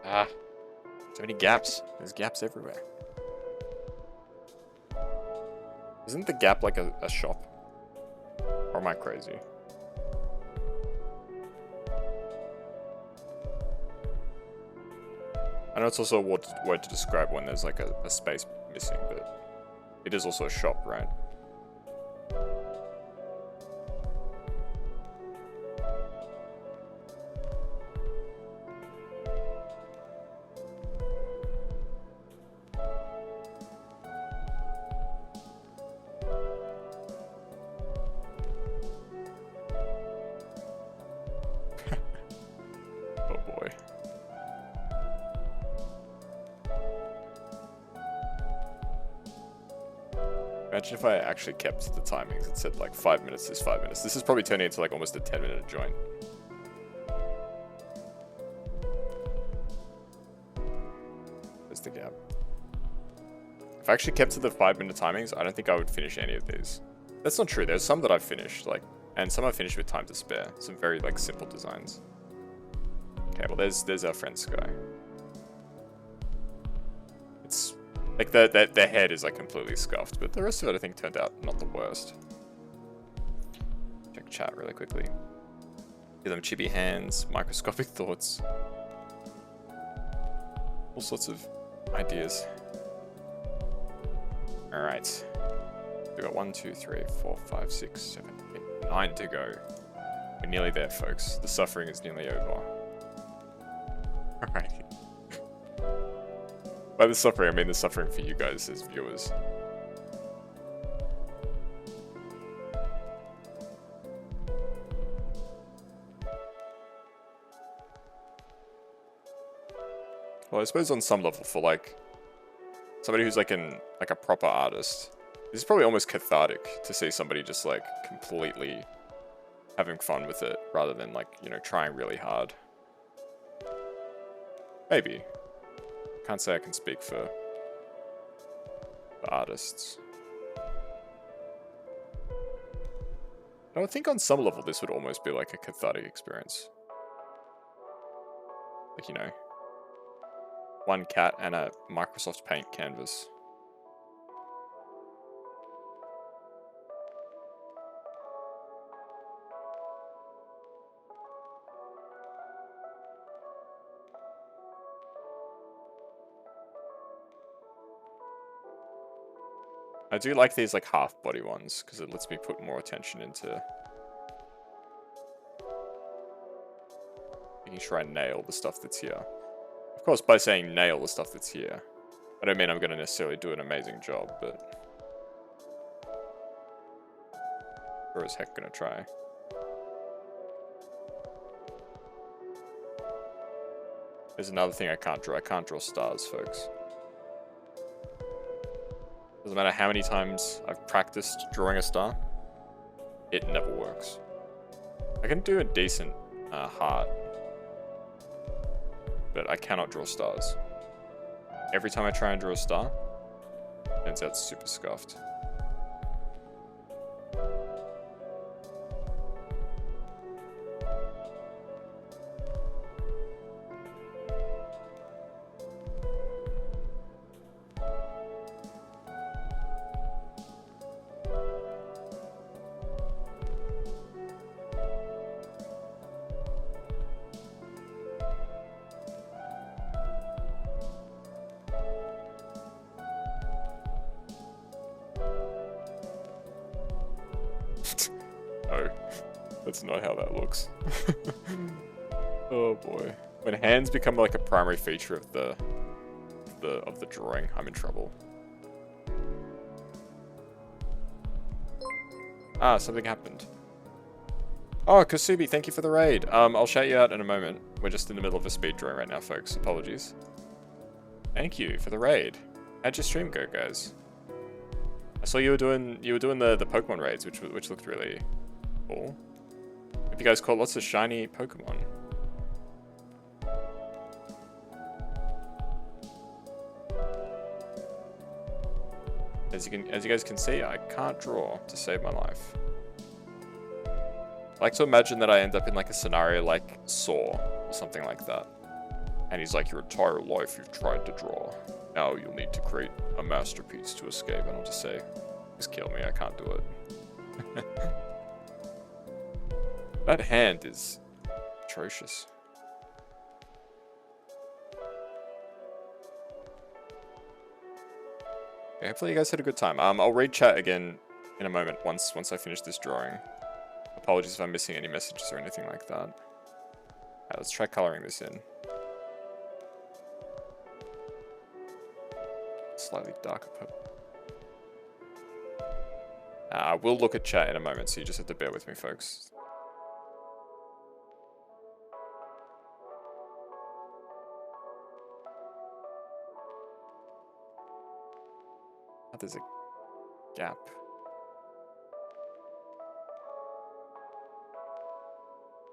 [SPEAKER 1] Ah, so many gaps. There's gaps everywhere. Isn't the gap like a shop? Or am I crazy? I know it's also a word to describe when there's like a space missing, but it is also a shop, right? Imagine if I actually kept the timings. It said like 5 minutes is 5 minutes. This is probably turning into like almost a 10-minute joint. There's the gap. If I actually kept to the 5-minute timings, I don't think I would finish any of these. That's not true. There's some that I've finished, like, and some I've finished with time to spare. Some very like simple designs. Okay, well there's our friend Sky. It's like the head is like completely scuffed, but the rest of it I think turned out not the worst. Check chat really quickly. Give them chibi hands, microscopic thoughts. All sorts of ideas. Alright. We've got 1, 2, 3, 4, 5, 6, 7, 8, 9 to go. We're nearly there, folks. The suffering is nearly over. Alright. By the suffering, I mean the suffering for you guys as viewers. Well, I suppose on some level, for like somebody who's like a proper artist, this is probably almost cathartic to see somebody just like completely having fun with it, rather than like, you know, trying really hard. Maybe. Can't say I can speak for artists. I would think on some level this would almost be like a cathartic experience. Like, you know, one cat and a Microsoft Paint canvas. I do like these like half body ones because it lets me put more attention into making sure I nail the stuff that's here. Of course, by saying nail the stuff that's here, I don't mean I'm going to necessarily do an amazing job, but sure as heck going to try. There's another thing I can't draw. I can't draw stars, folks. Doesn't matter how many times I've practiced drawing a star, it never works. I can do a decent heart, but I cannot draw stars. Every time I try and draw a star, it turns out super scuffed. No, that's not how that looks. Oh boy. When hands become like a primary feature of the drawing, I'm in trouble. Ah, something happened. Oh, Kasubi, thank you for the raid. I'll shout you out in a moment. We're just in the middle of a speed drawing right now, folks. Apologies. Thank you for the raid. How'd your stream go, guys? I saw you were doing the Pokemon raids, which looked really cool. Hope you guys caught lots of shiny Pokemon. As you guys can see, I can't draw to save my life. I like to imagine that I end up in like a scenario like Saw or something like that. And he's like, your entire life you've tried to draw. Now you'll need to create a masterpiece to escape. And I'll just say, just kill me, I can't do it. That hand is atrocious. Okay, hopefully you guys had a good time. I'll read chat again in a moment once I finish this drawing. Apologies if I'm missing any messages or anything like that. Alright, let's try coloring this in. Slightly darker purple. We'll look at chat in a moment, so you just have to bear with me, folks. Oh, there's a gap.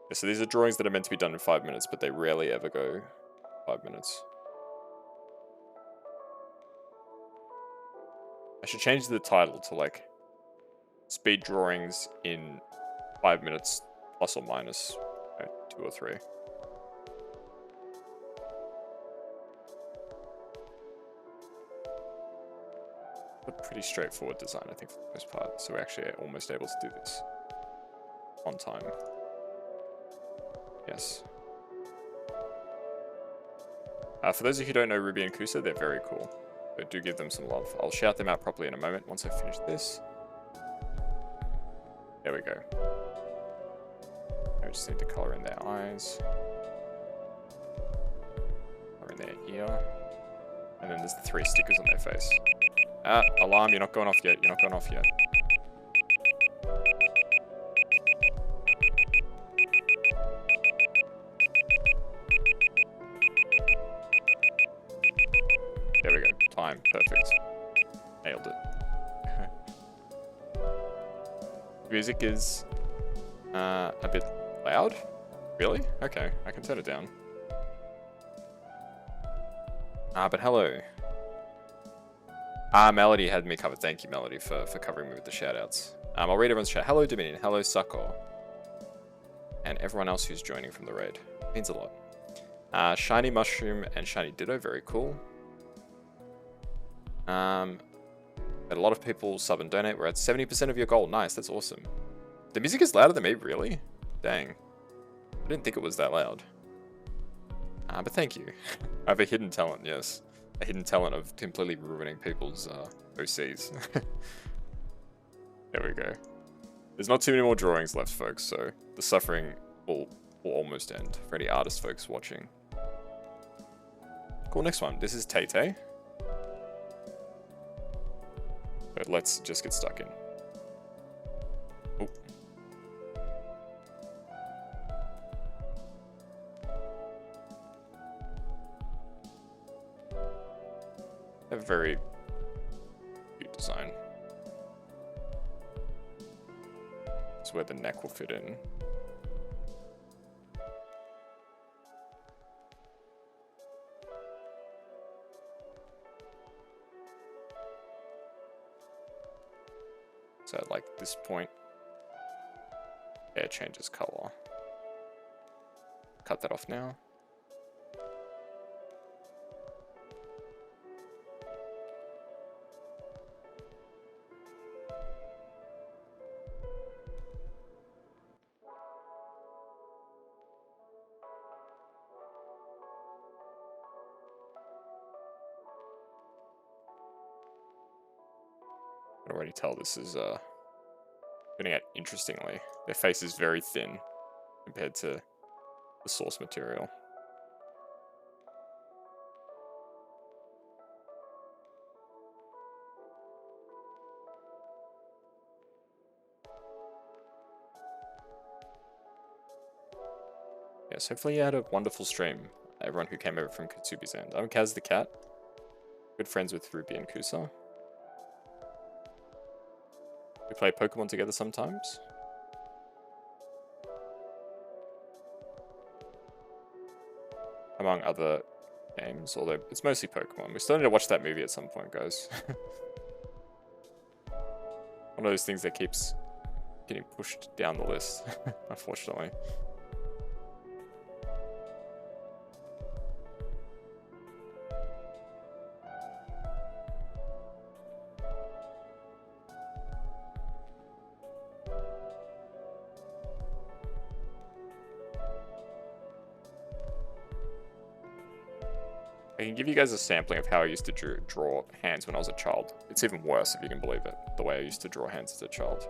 [SPEAKER 1] Yeah, so these are drawings that are meant to be done in 5 minutes, but they rarely ever go 5 minutes. I should change the title to like speed drawings in 5 minutes plus or minus 2 or 3. A pretty straightforward design, I think, for the most part. So we're actually almost able to do this on time. Yes. For those of you who don't know Ruby and Kusa, they're very cool. So do give them some love. I'll shout them out properly in a moment once I finish this. There we go. I just need to color in their eyes. Color in their ear. And then there's the 3 stickers on their face. Alarm, you're not going off yet. You're not going off yet. There we go. Time. Perfect. Nailed it. Music is a bit loud. Really? Okay, I can turn it down. But hello. Melody had me covered. Thank you, Melody, for covering me with the shoutouts. I'll read everyone's chat. Hello, Dominion. Hello, Sucko. And everyone else who's joining from the raid. Means a lot. Shiny Mushroom and Shiny Ditto. Very cool. Had a lot of people sub and donate. We're at 70% of your goal. Nice. That's awesome. The music is louder than me, really? Dang. I didn't think it was that loud. But thank you. I have a hidden talent, yes. A hidden talent of completely ruining people's OCs. There we go. There's not too many more drawings left, folks, so the suffering will almost end for any artist folks watching. Cool, next one. This is Tay Tay. So let's just get stuck in. Oh. A very cute design. That's where the neck will fit in. So at like this point, hair changes color. Cut that off now. I can already tell this is turning out interestingly. Their face is very thin compared to the source material. Yes, hopefully you had a wonderful stream, everyone who came over from Katsubi's end. I'm Kaz the Cat, good friends with Ruby and Kusa. We play Pokemon together sometimes. Among other games, although it's mostly Pokemon. We still need to watch that movie at some point, guys. One of those things that keeps getting pushed down the list, unfortunately. I can give you guys a sampling of how I used to draw hands when I was a child. It's even worse, if you can believe it, the way I used to draw hands as a child.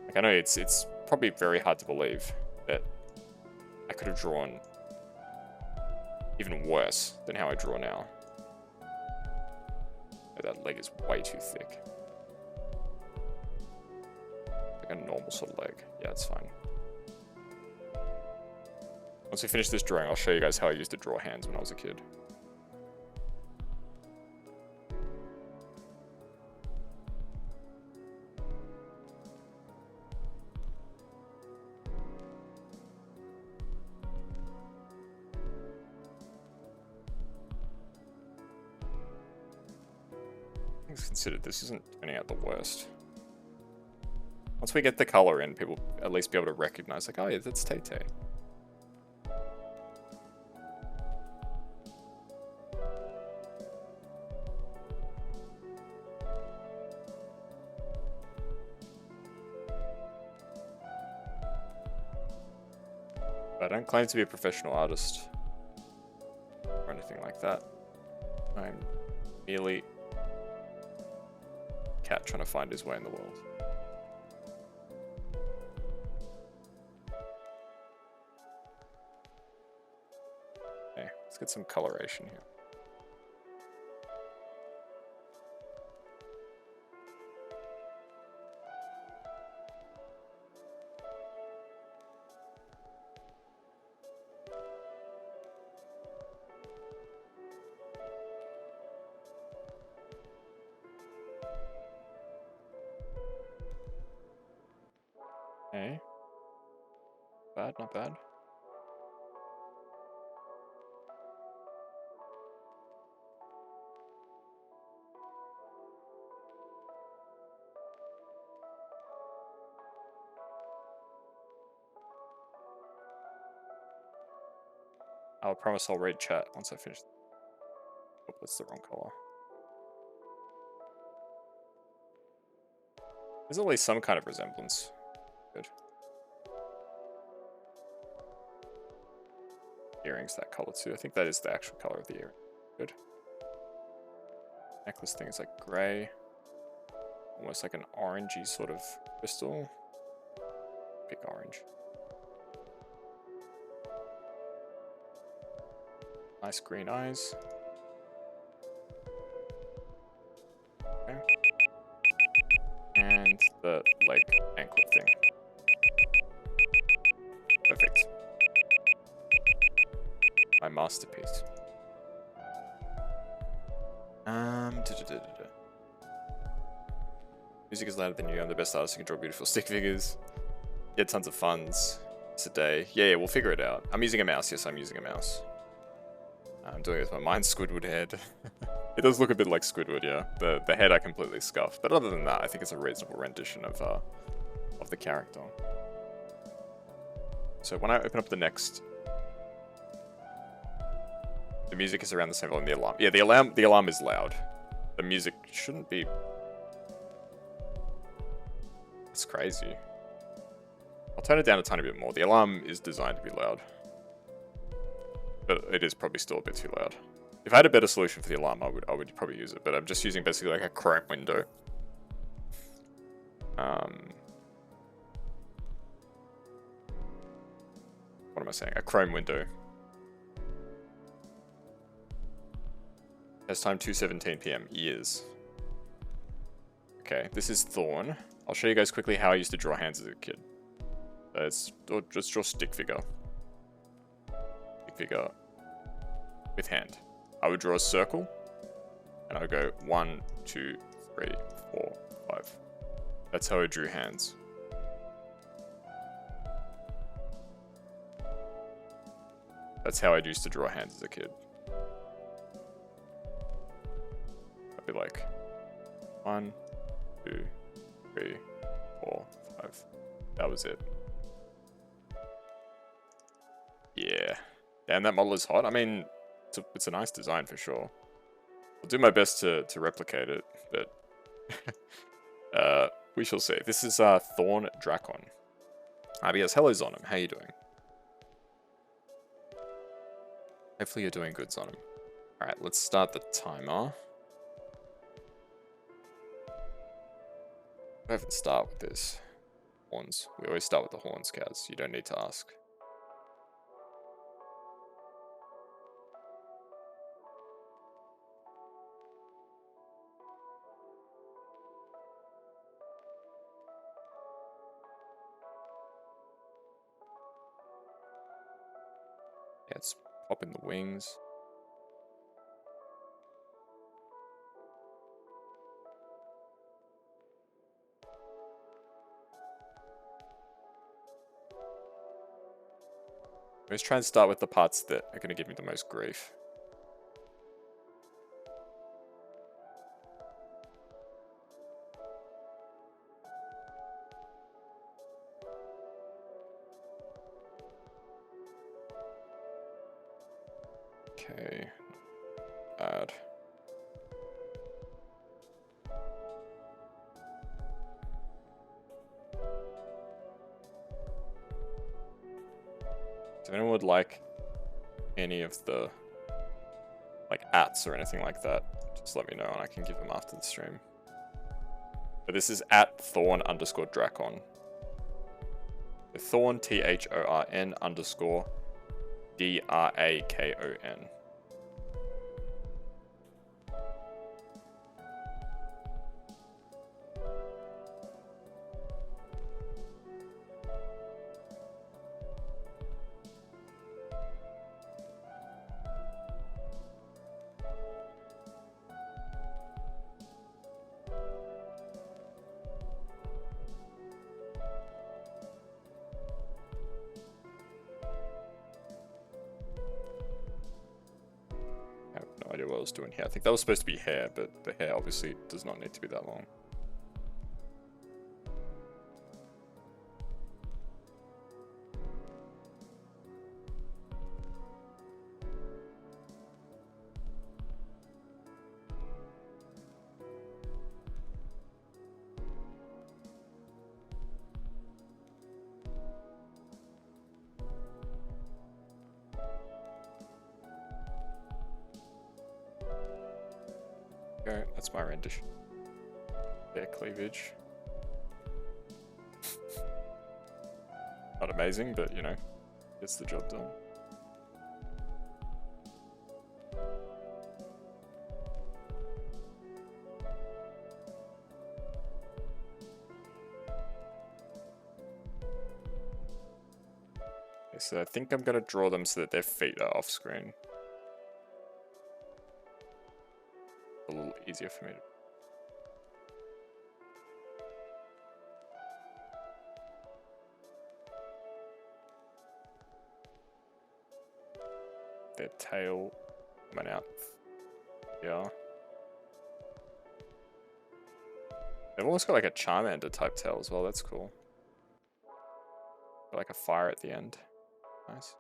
[SPEAKER 1] Like, I know it's probably very hard to believe that I could have drawn even worse than how I draw now. That leg is way too thick. Like a normal sort of leg. Yeah, it's fine. Once we finish this drawing, I'll show you guys how I used to draw hands when I was a kid. Things considered, this isn't turning out the worst. Once we get the color in, people at least be able to recognize, like, oh yeah, that's Tay Tay. I don't claim to be a professional artist or anything like that. I'm merely a cat trying to find his way in the world. Okay, let's get some coloration here. Okay. Bad, not bad. I'll promise I'll read chat once I finish. Oh, that's the wrong color. There's at least some kind of resemblance. Good. Earrings that color too. I think that is the actual color of the earring. Good. Necklace thing is like grey. Almost like an orangey sort of crystal. Pick orange. Nice green eyes. Okay. And the leg anklet thing. Perfect. My masterpiece. Music is louder than you. I'm the best artist who can draw beautiful stick figures. Get tons of funds. It's a day. Yeah, we'll figure it out. I'm using a mouse. Yes, I'm using a mouse. I'm doing it with my Mind Squidward head. It does look a bit like Squidward, yeah. The head I completely scuffed. But other than that, I think it's a reasonable rendition of the character. So when I open up the next... The music is around the same volume. The alarm. Yeah, the alarm is loud. The music shouldn't be... It's crazy. I'll turn it down a tiny bit more. The alarm is designed to be loud. But it is probably still a bit too loud. If I had a better solution for the alarm, I would probably use it. But I'm just using basically like a Chrome window. What am I saying? A Chrome window. Test time 2:17 PM. Years. Okay, this is Thorn. I'll show you guys quickly how I used to draw hands as a kid. Just draw stick figure. Stick figure with hand. I would draw a circle, and I would go 1, 2, 3, 4, 5. That's how I drew hands. That's how I used to draw hands as a kid. I'd be like 1, 2, 3, 4, 5. That was it. Yeah. And that model is hot. I mean, it's a nice design for sure. I'll do my best to replicate it, but we shall see. This is Thorn Dracon. Yes, hello Zonim, how you doing? Hopefully you're doing good, Zonim. Alright, let's start the timer. I have to start with this. Horns. We always start with the horns, Kaz. You don't need to ask. Yeah, it's popping the wings. Let's try and start with the parts that are going to give me the most grief. Okay. Add. If anyone would like any of the like ats or anything like that, just let me know and I can give them after the stream. But this is @Thorn_Dracon. So Thorn THORN_DRAKON. What I was doing here. I think that was supposed to be hair, but the hair obviously does not need to be that long. go. That's my rendition. Their cleavage. Not amazing, but you know, gets the job done. Okay, so I think I'm gonna draw them so that their feet are off screen. A little easier for me to... Their tail coming out. Yeah. They've almost got like a Charmander type tail as well, that's cool. Got like a fire at the end. Nice.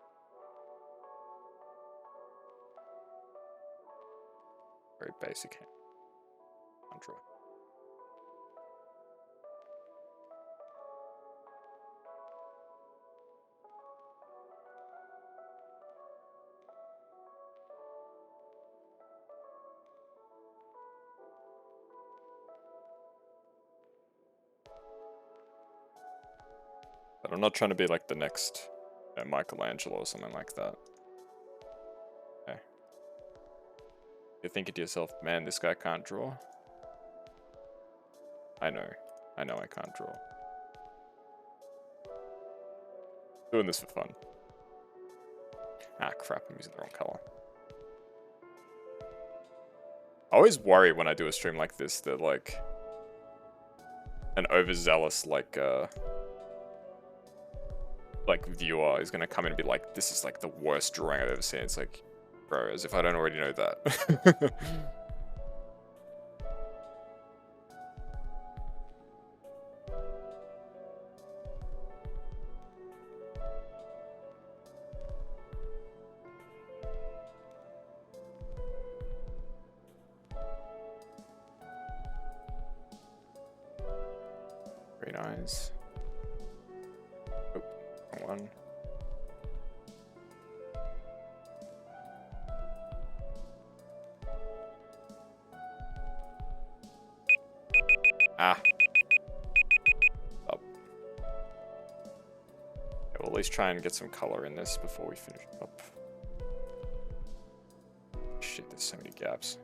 [SPEAKER 1] Very basic hand draw. But I'm not trying to be like the next Michelangelo or something like that. Okay. You're thinking to yourself, man, this guy can't draw. I know I can't draw. Doing this for fun. Ah, crap, I'm using the wrong color. I always worry when I do a stream like this that like an overzealous like viewer is gonna come in and be like, this is like the worst drawing I've ever seen. It's like, bro, as if I don't already know that. Very nice. Oh, wrong one. Ah. Oh. Yeah, we'll at least try and get some color in this before we finish up. Shit, there's so many gaps.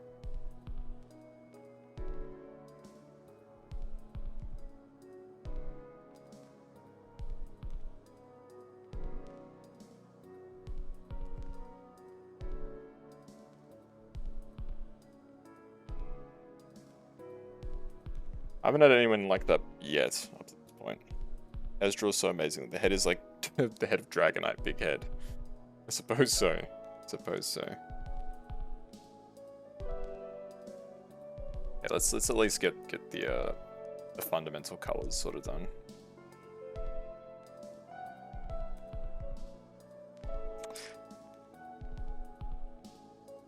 [SPEAKER 1] I haven't had anyone like that yet, up to this point. Ezreal's so amazing. The head is like the head of Dragonite, big head. I suppose so. I suppose so. Yeah, let's at least get the fundamental colors sort of done.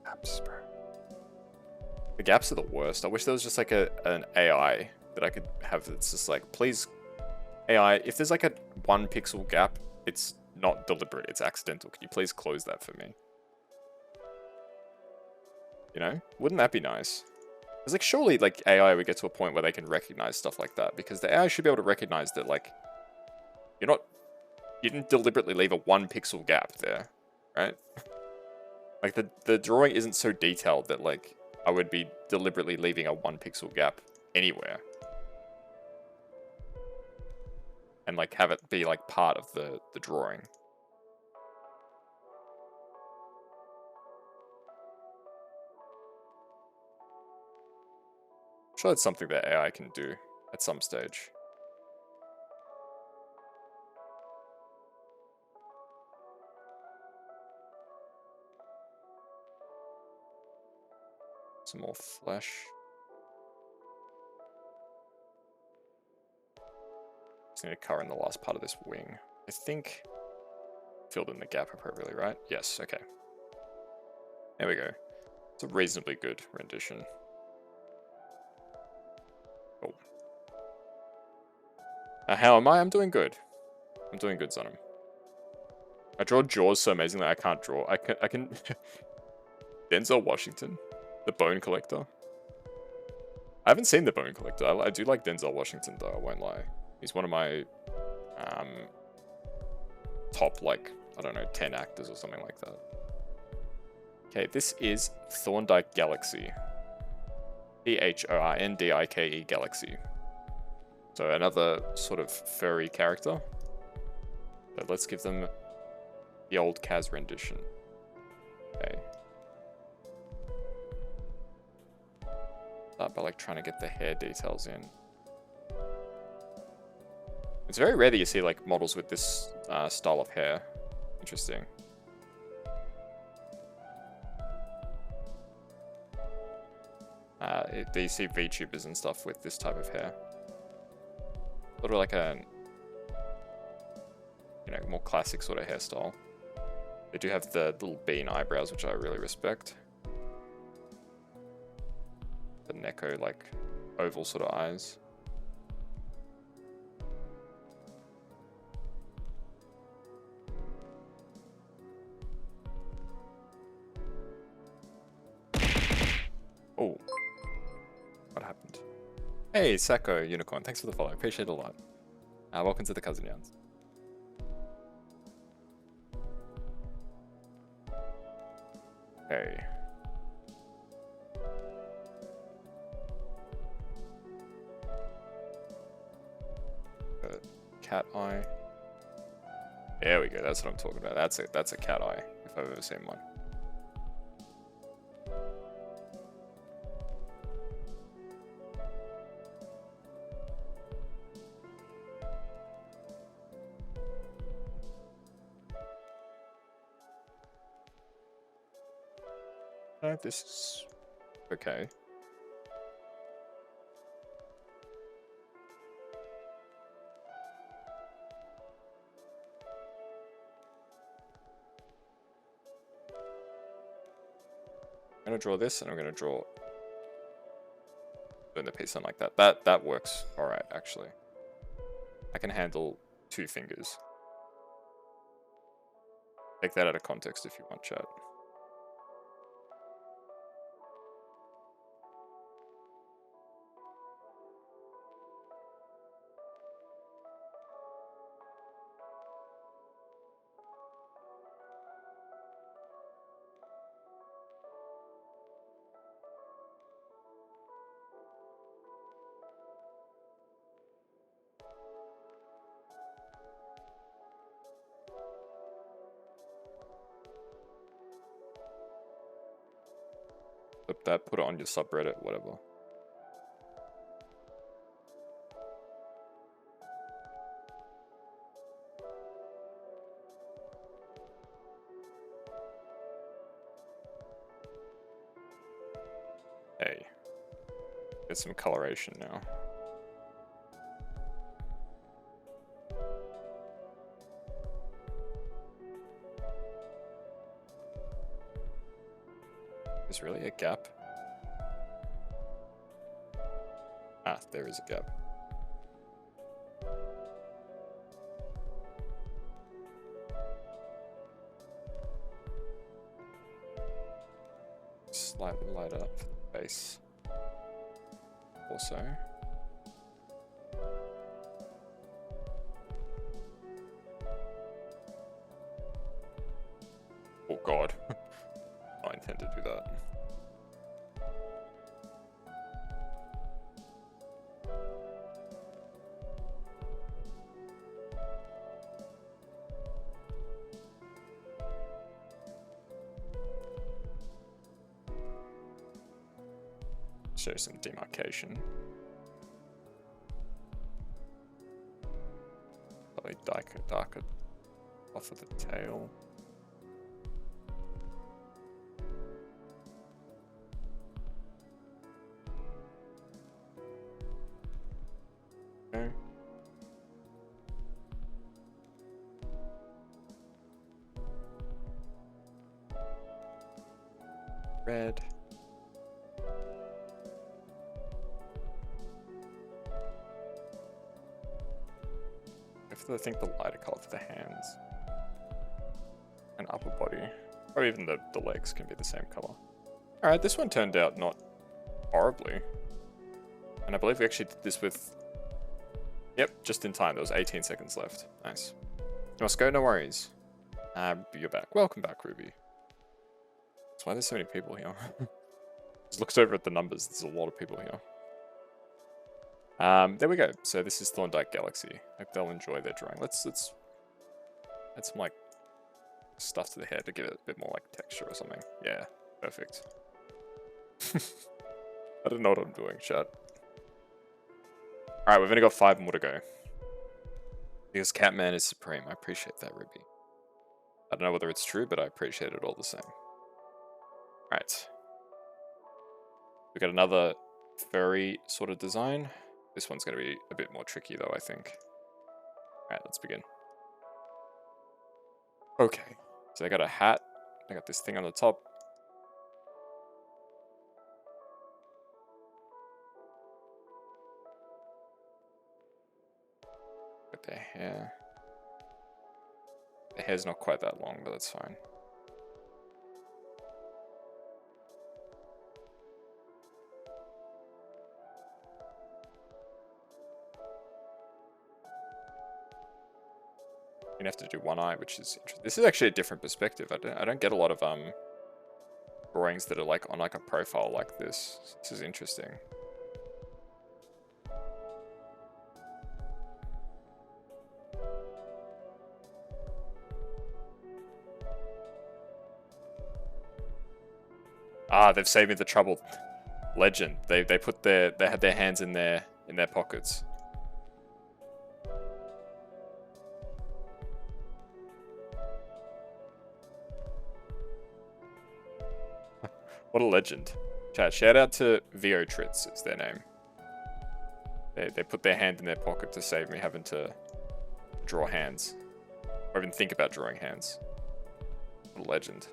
[SPEAKER 1] Gaps, bro. The gaps are the worst. I wish there was just like an AI that I could have that's just like, please, AI, if there's like a 1 pixel gap, it's not deliberate, it's accidental. Can you please close that for me? You know? Wouldn't that be nice? Because like surely like AI would get to a point where they can recognize stuff like that, because the AI should be able to recognize that like you didn't deliberately leave a 1 pixel gap there, right? Like the drawing isn't so detailed that like I would be deliberately leaving a 1 pixel gap anywhere. And like have it be like part of the drawing. I'm sure that's something that AI can do at some stage. Some more flesh. Just need to color in the last part of this wing. I think filled in the gap appropriately, right? Yes, okay. There we go. It's a reasonably good rendition. Cool. How am I? I'm doing good. I'm doing good, Zonim. I draw jaws so amazingly I can't draw. I can Denzel Washington, the bone collector. I haven't seen The Bone Collector. I do like Denzel Washington, though, I won't lie. He's one of my top, like, I don't know, 10 actors or something like that. Okay, this is Thorndike Galaxy. Thorndike Galaxy. So another sort of furry character. So let's give them the old Kaz rendition. Okay. Start by like trying to get the hair details in. It's very rare that you see like models with this style of hair. Interesting. Do you see VTubers and stuff with this type of hair? Sort of like a, you know, more classic sort of hairstyle. They do have the little bean eyebrows, which I really respect. The Neko, like, oval sort of eyes. Oh. What happened? Hey, Sako Unicorn, thanks for the follow. Appreciate it a lot. Welcome to the Kazuyans. Okay. Cat eye. There we go. That's what I'm talking about. That's a cat eye, if I've ever seen one. No, this is okay. I'm gonna draw this, and I'm gonna draw doing the piece on like that. That works all right, actually. I can handle 2 fingers. Take that out of context if you want, chat. Flip that, put it on your subreddit, whatever. Hey. Get some coloration now. There's really a gap? Ah, there is a gap. Slightly light up the base. Also. Oh god. I intend to do that. Show some demarcation. Probably darker off of the tail. Okay. Red. I think the lighter color for the hands and upper body, or even the legs can be the same color. Alright, this one turned out not horribly. And I believe we actually did this with... Yep, just in time. There was 18 seconds left. Nice. You must go? No worries. You're back. Welcome back, Ruby. That's why there's so many people here. Just looks over at the numbers. There's a lot of people here. There we go. So this is Thorndike Galaxy. Hope they'll enjoy their drawing. Let's add some like stuff to the hair to give it a bit more like texture or something. Yeah, perfect. I don't know what I'm doing, chat. Alright, we've only got 5 more to go. Because Catman is supreme. I appreciate that, Ruby. I don't know whether it's true, but I appreciate it all the same. Alright. We got another furry sort of design. This one's going to be a bit more tricky though, I think. Alright, let's begin. Okay. So they got a hat. They got this thing on the top. Got their hair. Their hair's not quite that long, but that's fine. You have to do one eye, which is interesting. This is actually a different perspective. I don't get a lot of drawings that are like on like a profile like this. This is interesting. Ah, they've saved me the trouble. Legend. They had their hands in their pockets. What a legend. Chat, shout out to Vtubers, is their name. They put their hand in their pocket to save me having to draw hands. Or even think about drawing hands. What a legend.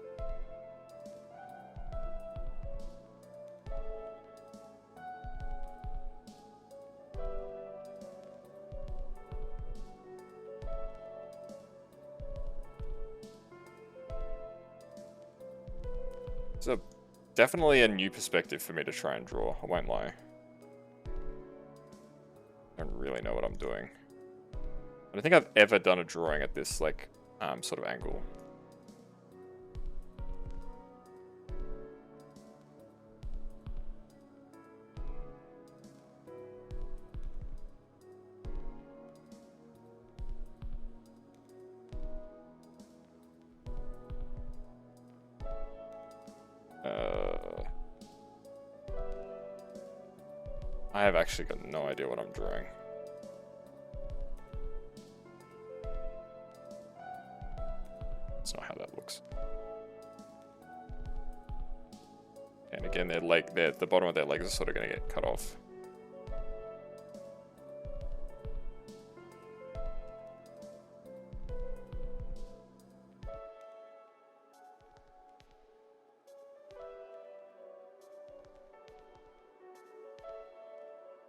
[SPEAKER 1] So, definitely a new perspective for me to try and draw, I won't lie. I don't really know what I'm doing. I don't think I've ever done a drawing at this, like, sort of angle. I have actually got no idea what I'm drawing. That's not how that looks. And again, the bottom of their legs are sort of going to get cut off.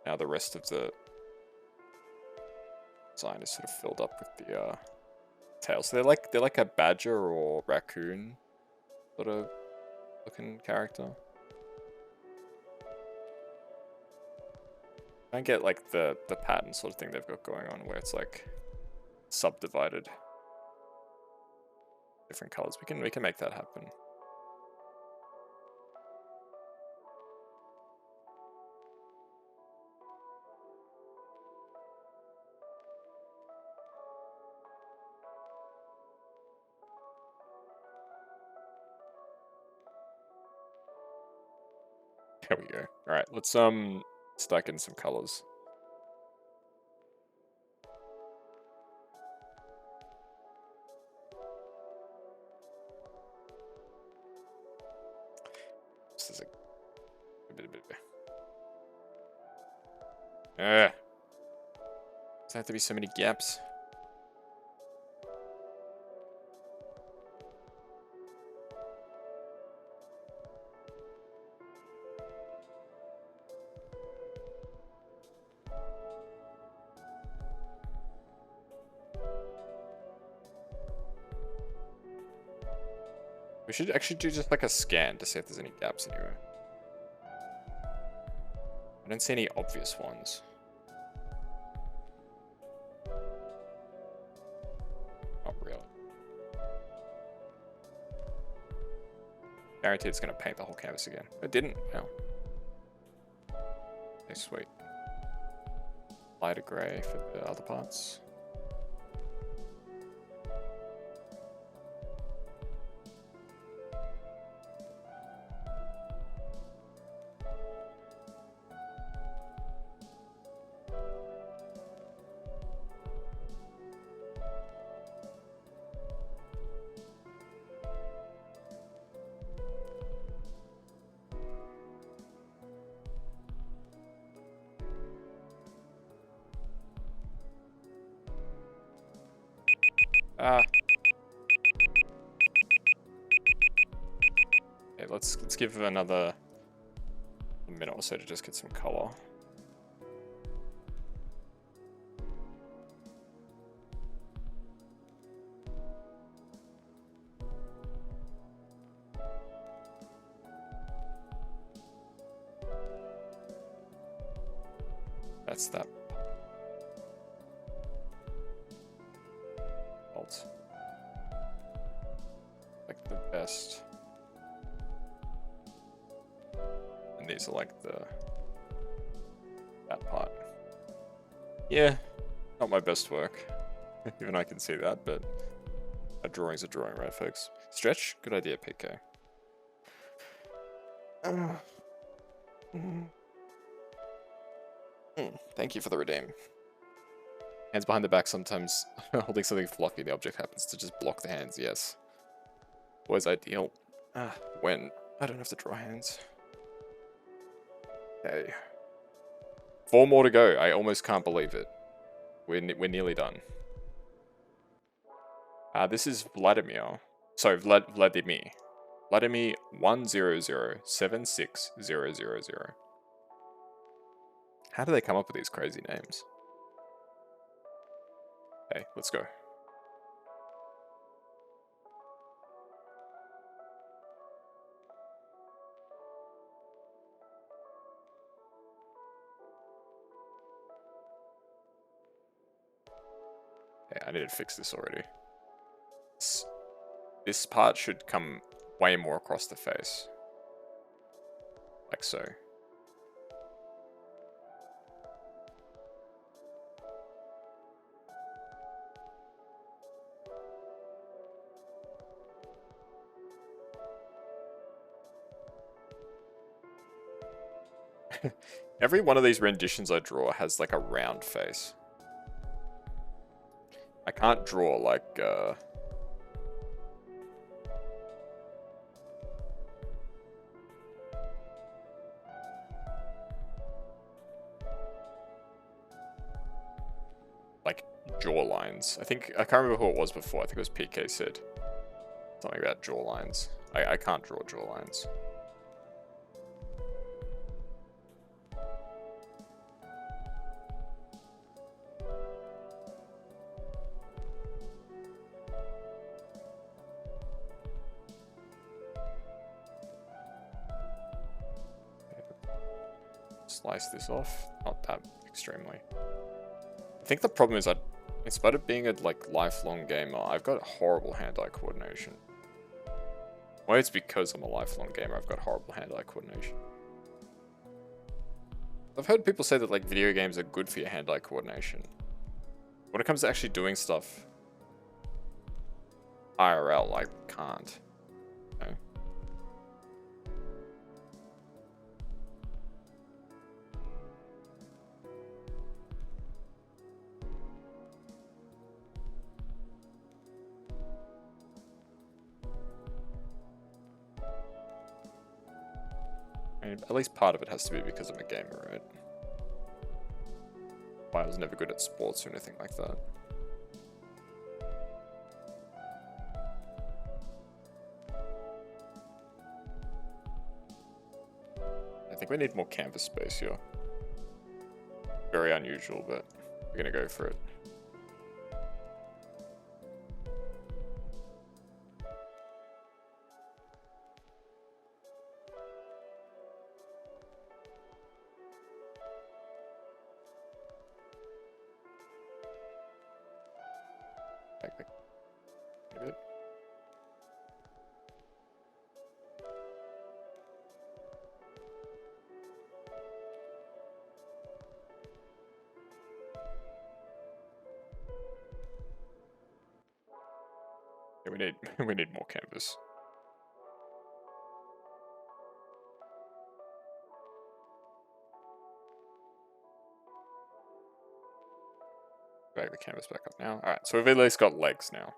[SPEAKER 1] Now the rest of the design is sort of filled up with the tail. So they're like a badger or raccoon sort of looking character. I don't get like the pattern sort of thing they've got going on where it's like subdivided different colors. We can make that happen. There we go. Alright, let's stack in some colors. This is a bit. Does there have to be so many gaps? We should actually do just like a scan to see if there's any gaps anywhere. I don't see any obvious ones. Not really. Guaranteed it's going to paint the whole canvas again. It didn't. No. Okay, sweet. Lighter grey for the other parts. Okay, let's give it another minute or so to just get some color. That's that. Alt. Like the best. And these are like that part. Yeah, not my best work. Even I can see that, but a drawing's a drawing, right, folks? Stretch? Good idea, PK. Thank you for the redeem. Hands behind the back, sometimes holding something fluffy, the object happens to just block the hands, yes. Always ideal. When I don't have to draw hands. Okay. 4 more to go. I almost can't believe it. We're nearly done. This is Vladimir. Sorry, Vladimir. Vladimir 100760000. How do they come up with these crazy names? Okay, let's go. Okay, I need to fix this already. This part should come way more across the face. Like so. Every one of these renditions I draw has like a round face. I can't draw like jaw lines. I can't remember who it was before. I think it was PK said something about jaw lines. I can't draw jaw lines. Slice this off. Not that extremely. I think the problem is in spite of being a lifelong gamer, I've got horrible hand-eye coordination. Well, it's because I'm a lifelong gamer, I've got horrible hand-eye coordination. I've heard people say that video games are good for your hand-eye coordination. When it comes to actually doing stuff IRL, I can't. You know? I mean, at least part of it has to be because I'm a gamer, right? I was never good at sports or anything like that. I think we need more canvas space here. Very unusual, but we're gonna go for it. Back the a bit. Yeah, we need more canvas. Drag the canvas back up now. Alright, so we've at least got legs now.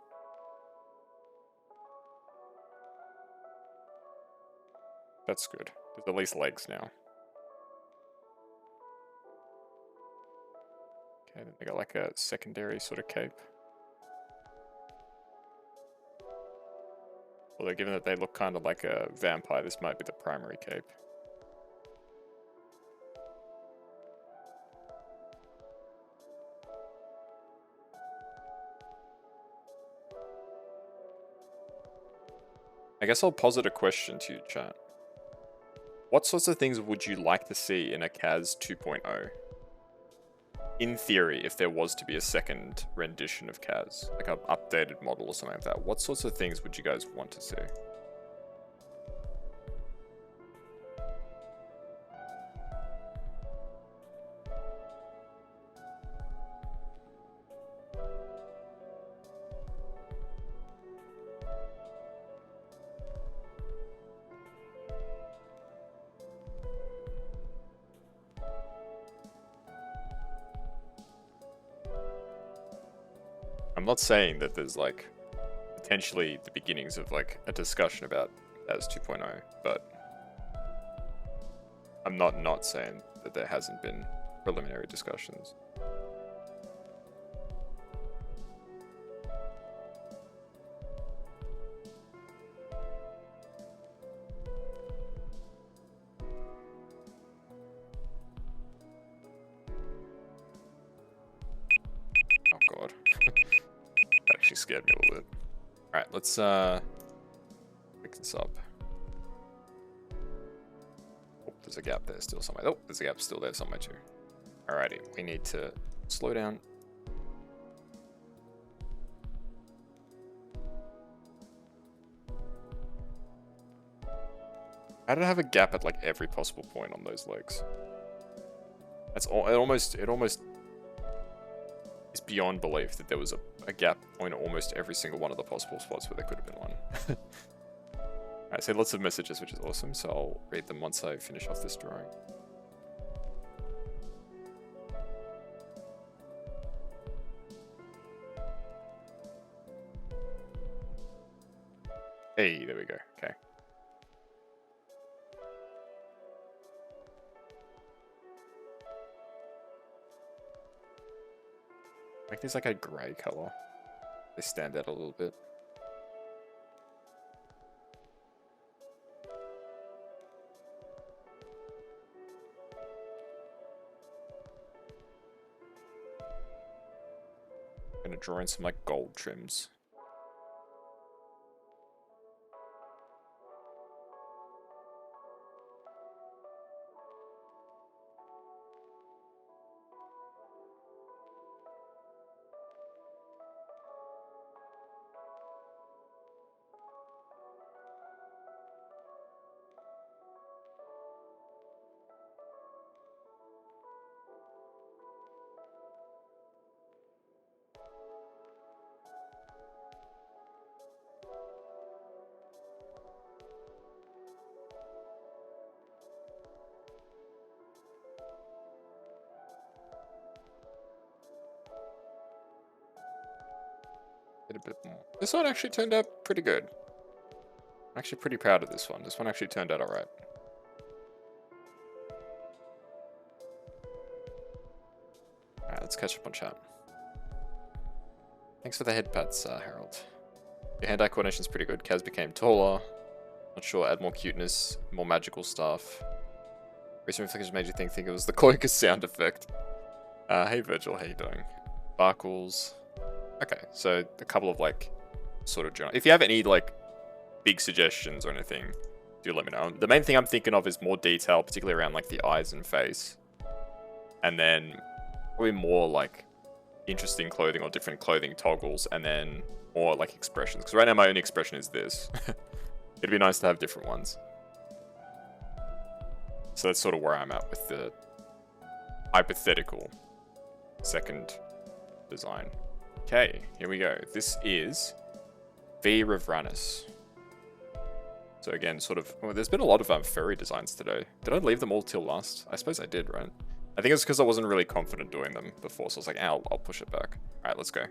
[SPEAKER 1] That's good. There's at least legs now. Okay, then they got like a secondary sort of cape. Although given that they look kind of like a vampire, this might be the primary cape. I guess I'll posit a question to you, chat. What sorts of things would you like to see in a Kaz 2.0? In theory, if there was to be a second rendition of Kaz, like an updated model or something like that, what sorts of things would you guys want to see? I'm not saying that there's like potentially the beginnings of like a discussion about Kaz 2.0, but I'm not saying that there hasn't been preliminary discussions. Oh god. That actually scared me a little bit. Alright, let's pick this up. Oh, there's a gap there still somewhere. Oh, there's a gap still there somewhere too. Alrighty, we need to slow down. How did I have a gap at like every possible point on those legs? That's all. It almost is beyond belief that there was a gap point at almost every single one of the possible spots where there could have been one. Alright, so lots of messages, which is awesome. So I'll read them once I finish off this drawing. Hey, there we go. Okay. Make these like a grey color. They stand out a little bit. I'm gonna draw in some like gold trims. A bit more. This one actually turned out pretty good. I'm actually pretty proud of this one. This one actually turned out alright. Alright, let's catch up on chat. Thanks for the head pats, Harold. Your hand-eye coordination's pretty good. Kaz became taller. Not sure, add more cuteness, more magical stuff. Recent reflections made you think it was the cloaker sound effect. Hey Virgil, how you doing? Sparkles. Okay, so a couple of like sort of general. If you have any like big suggestions or anything, do let me know. The main thing I'm thinking of is more detail, particularly around like the eyes and face, and then probably more like interesting clothing or different clothing toggles, and then more like expressions. Because right now my only expression is this. It'd be nice to have different ones. So that's sort of where I'm at with the hypothetical second design. Okay, here we go. This is V. Ravranus. So again, sort of, well, there's been a lot of furry designs today. Did I leave them all till last? I suppose I did, right? I think it's because I wasn't really confident doing them before, so I was like, I'll push it back. All right, let's go.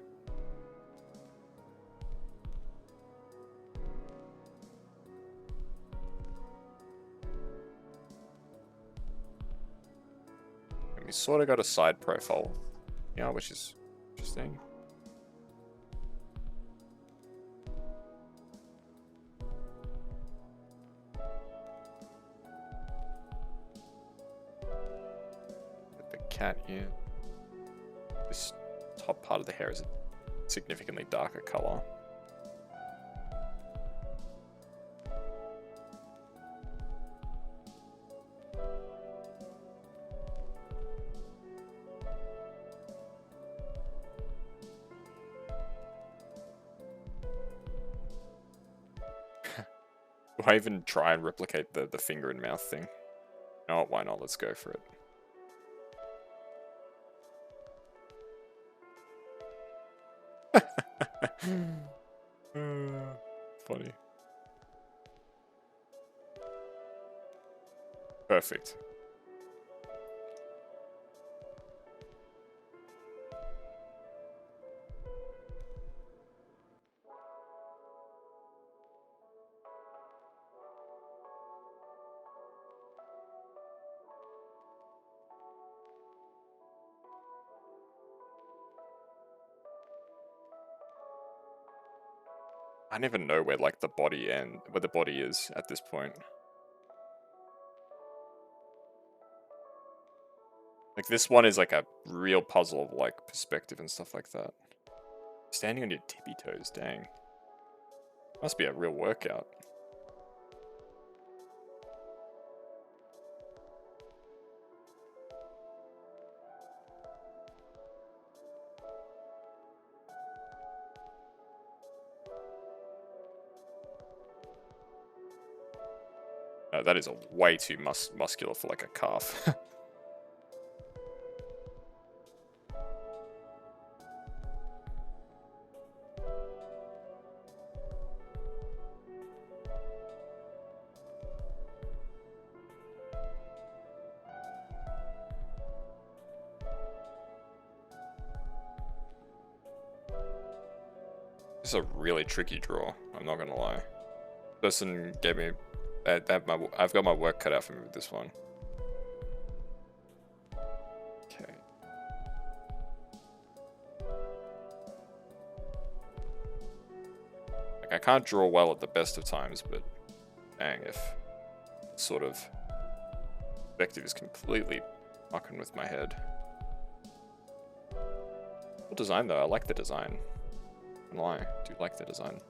[SPEAKER 1] And we sort of got a side profile, yeah, which is interesting. Cat here. This top part of the hair is a significantly darker color. Do I even try and replicate the finger and mouth thing? No, why not? Let's go for it. Funny. Perfect. I don't even know where like the body where the body is at this point. Like this one is like a real puzzle of like perspective and stuff like that. Standing on your tippy toes, dang. Must be a real workout. That is a way too muscular for like a calf. This is a really tricky draw, I'm not gonna lie. Person gave me I've got my work cut out for me with this one. Okay. Like I can't draw well at the best of times, but dang, if sort of perspective is completely fucking with my head. Cool design though, I like the design. I'm not lying, I do like the design.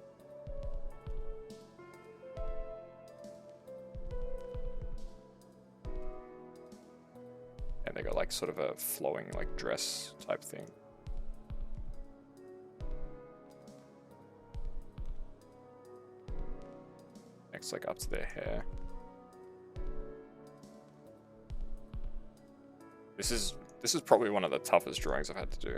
[SPEAKER 1] And they got like sort of a flowing like dress type thing. Next like up to their hair. This is probably one of the toughest drawings I've had to do.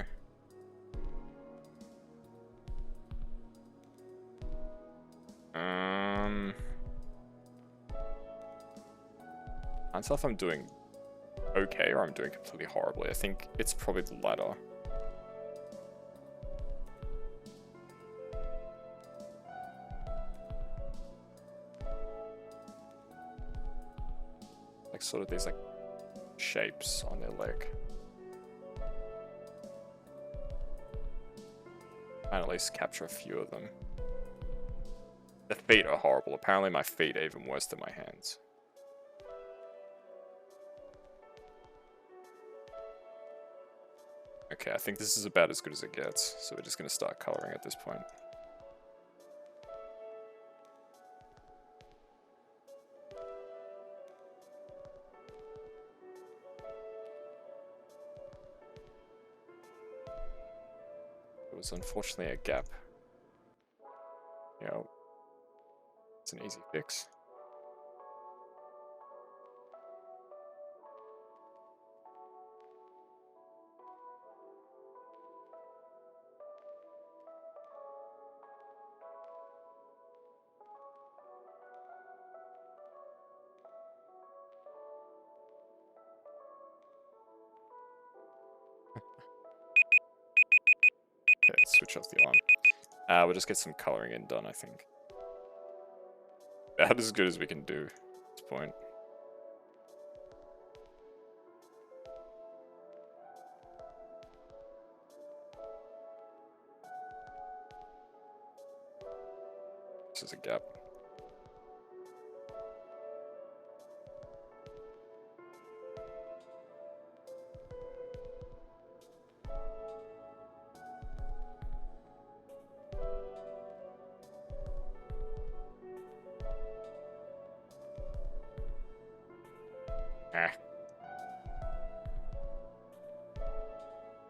[SPEAKER 1] I can't tell if I'm doing okay or I'm doing completely horribly. I think it's probably the latter. Like sort of these like shapes on their leg. And at least capture a few of them. The feet are horrible. Apparently my feet are even worse than my hands. Okay, I think this is about as good as it gets, so we're just going to start coloring at this point. was unfortunately a gap. You know, it's an easy fix. Okay, let's switch off the alarm. We'll just get some coloring in done, I think. About as good as we can do at this point. This is a gap.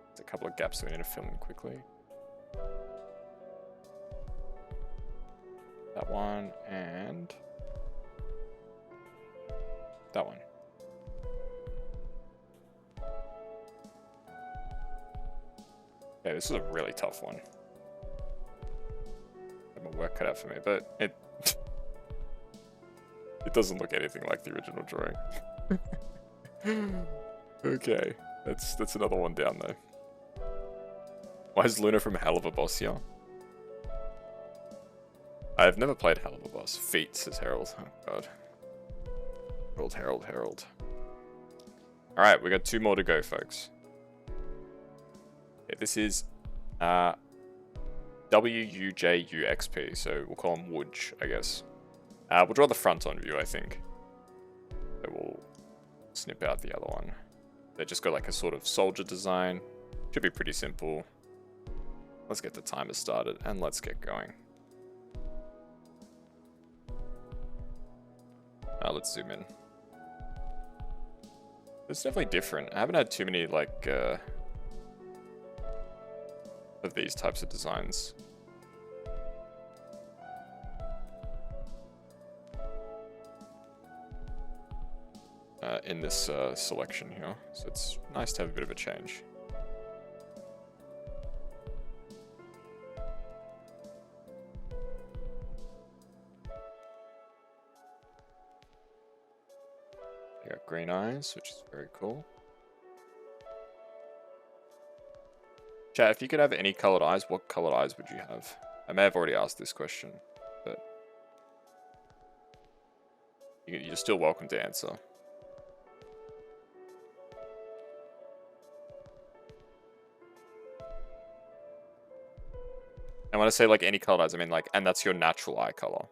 [SPEAKER 1] There's a couple of gaps that we need to fill in quickly. That one and that one. Yeah, this is a really tough one. I have my work cut out for me, but it doesn't look anything like the original drawing. Okay, that's another one down though. Why is Luna from Hell of a Boss here? I've never played Hell of a Boss. Feet, says Harold. Oh god. Harold. Alright, we got 2 more to go, folks. Okay, this is WUJUXP, so we'll call him Wudge, I guess. We'll draw the front-on view, I think. So we'll snip out the other one. They just got like a sort of soldier design. Should be pretty simple. Let's get the timer started and let's get going. Let's zoom in. It's definitely different. I haven't had too many like of these types of designs. In this selection here, so it's nice to have a bit of a change. You got green eyes, which is very cool. Chat, if you could have any colored eyes, what colored eyes would you have? I may have already asked this question, but you're still welcome to answer. And when I say like any colored eyes, I mean like, and that's your natural eye color.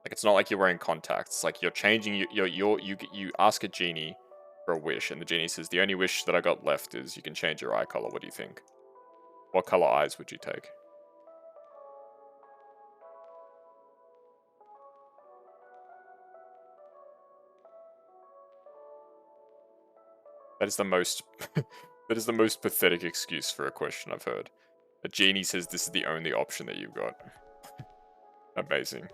[SPEAKER 1] Like it's not like you're wearing contacts. Like you're changing. You ask a genie for a wish, and the genie says the only wish that I got left is you can change your eye color. What do you think? What color eyes would you take? That is the most that is the most pathetic excuse for a question I've heard. A genie says this is the only option that you've got. Amazing.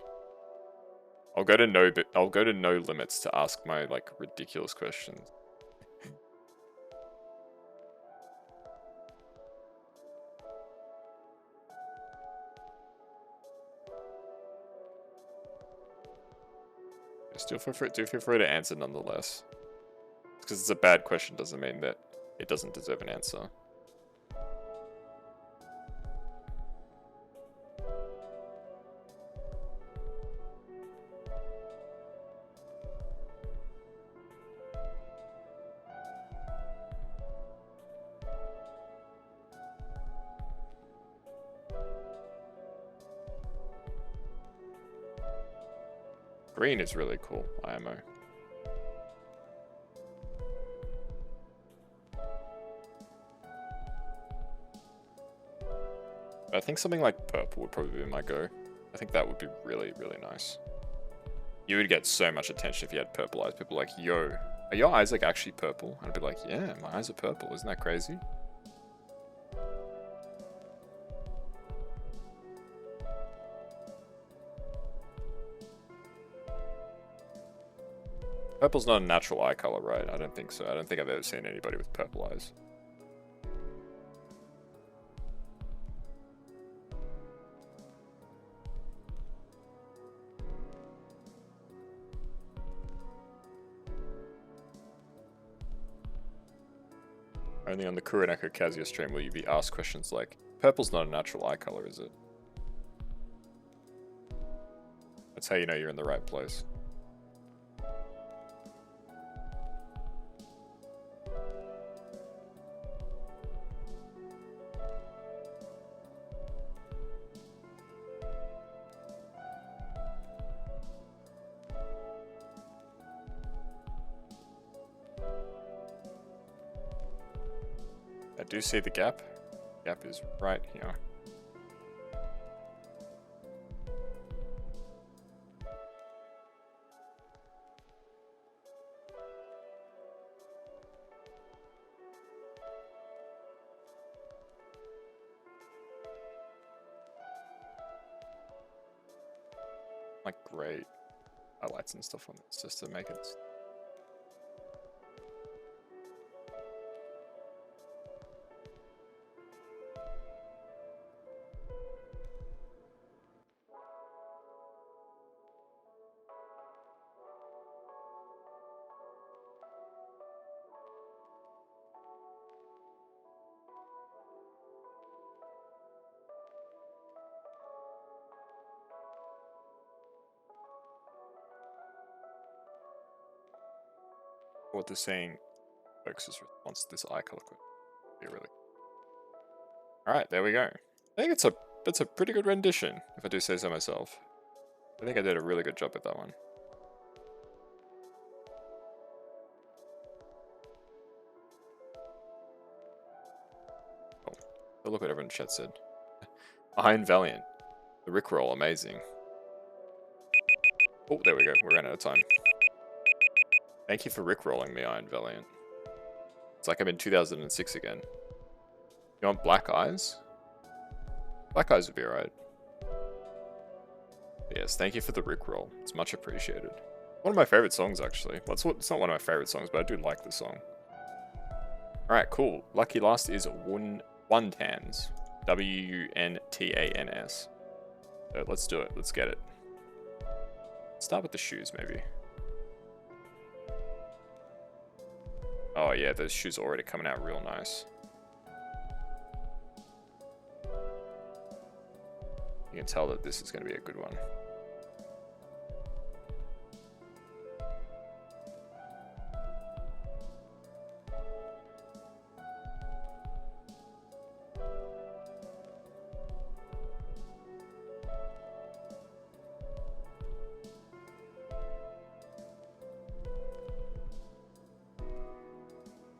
[SPEAKER 1] I'll go to no limits to ask my like ridiculous questions. Do feel free to answer nonetheless. Because it's a bad question doesn't mean that it doesn't deserve an answer. Green is really cool, IMO. I think something like purple would probably be my go. I think that would be really, really nice. You would get so much attention if you had purple eyes. People are like, yo, are your eyes like actually purple? And I'd be like, yeah, my eyes are purple. Isn't that crazy? Purple's not a natural eye color, right? I don't think so. I don't think I've ever seen anybody with purple eyes. Only on the Kuroneko Kazuya stream will you be asked questions like, purple's not a natural eye color, is it? That's how you know you're in the right place. I do see the gap. Gap is right here. Like great highlights and stuff on this just to make it. What they're saying focuses response to this eye color quick. Be really. Alright, there we go. I think it's a pretty good rendition, if I do say so myself. I think I did a really good job with that one. Oh, but look what everyone in chat said. Iron Valiant. The Rickroll, amazing. Oh, there we go. We're running out of time. Thank you for Rickrolling me, Iron Valiant. It's like I'm in 2006 again. You want black eyes? Black eyes would be alright. Yes, thank you for the Rickroll. It's much appreciated. One of my favorite songs, actually. Well, it's not one of my favorite songs, but I do like the song. Alright, cool. Lucky last is Wuntans. Wuntans. So let's do it. Let's get it. Start with the shoes, maybe. Oh yeah, those shoes are already coming out real nice. You can tell that this is going to be a good one.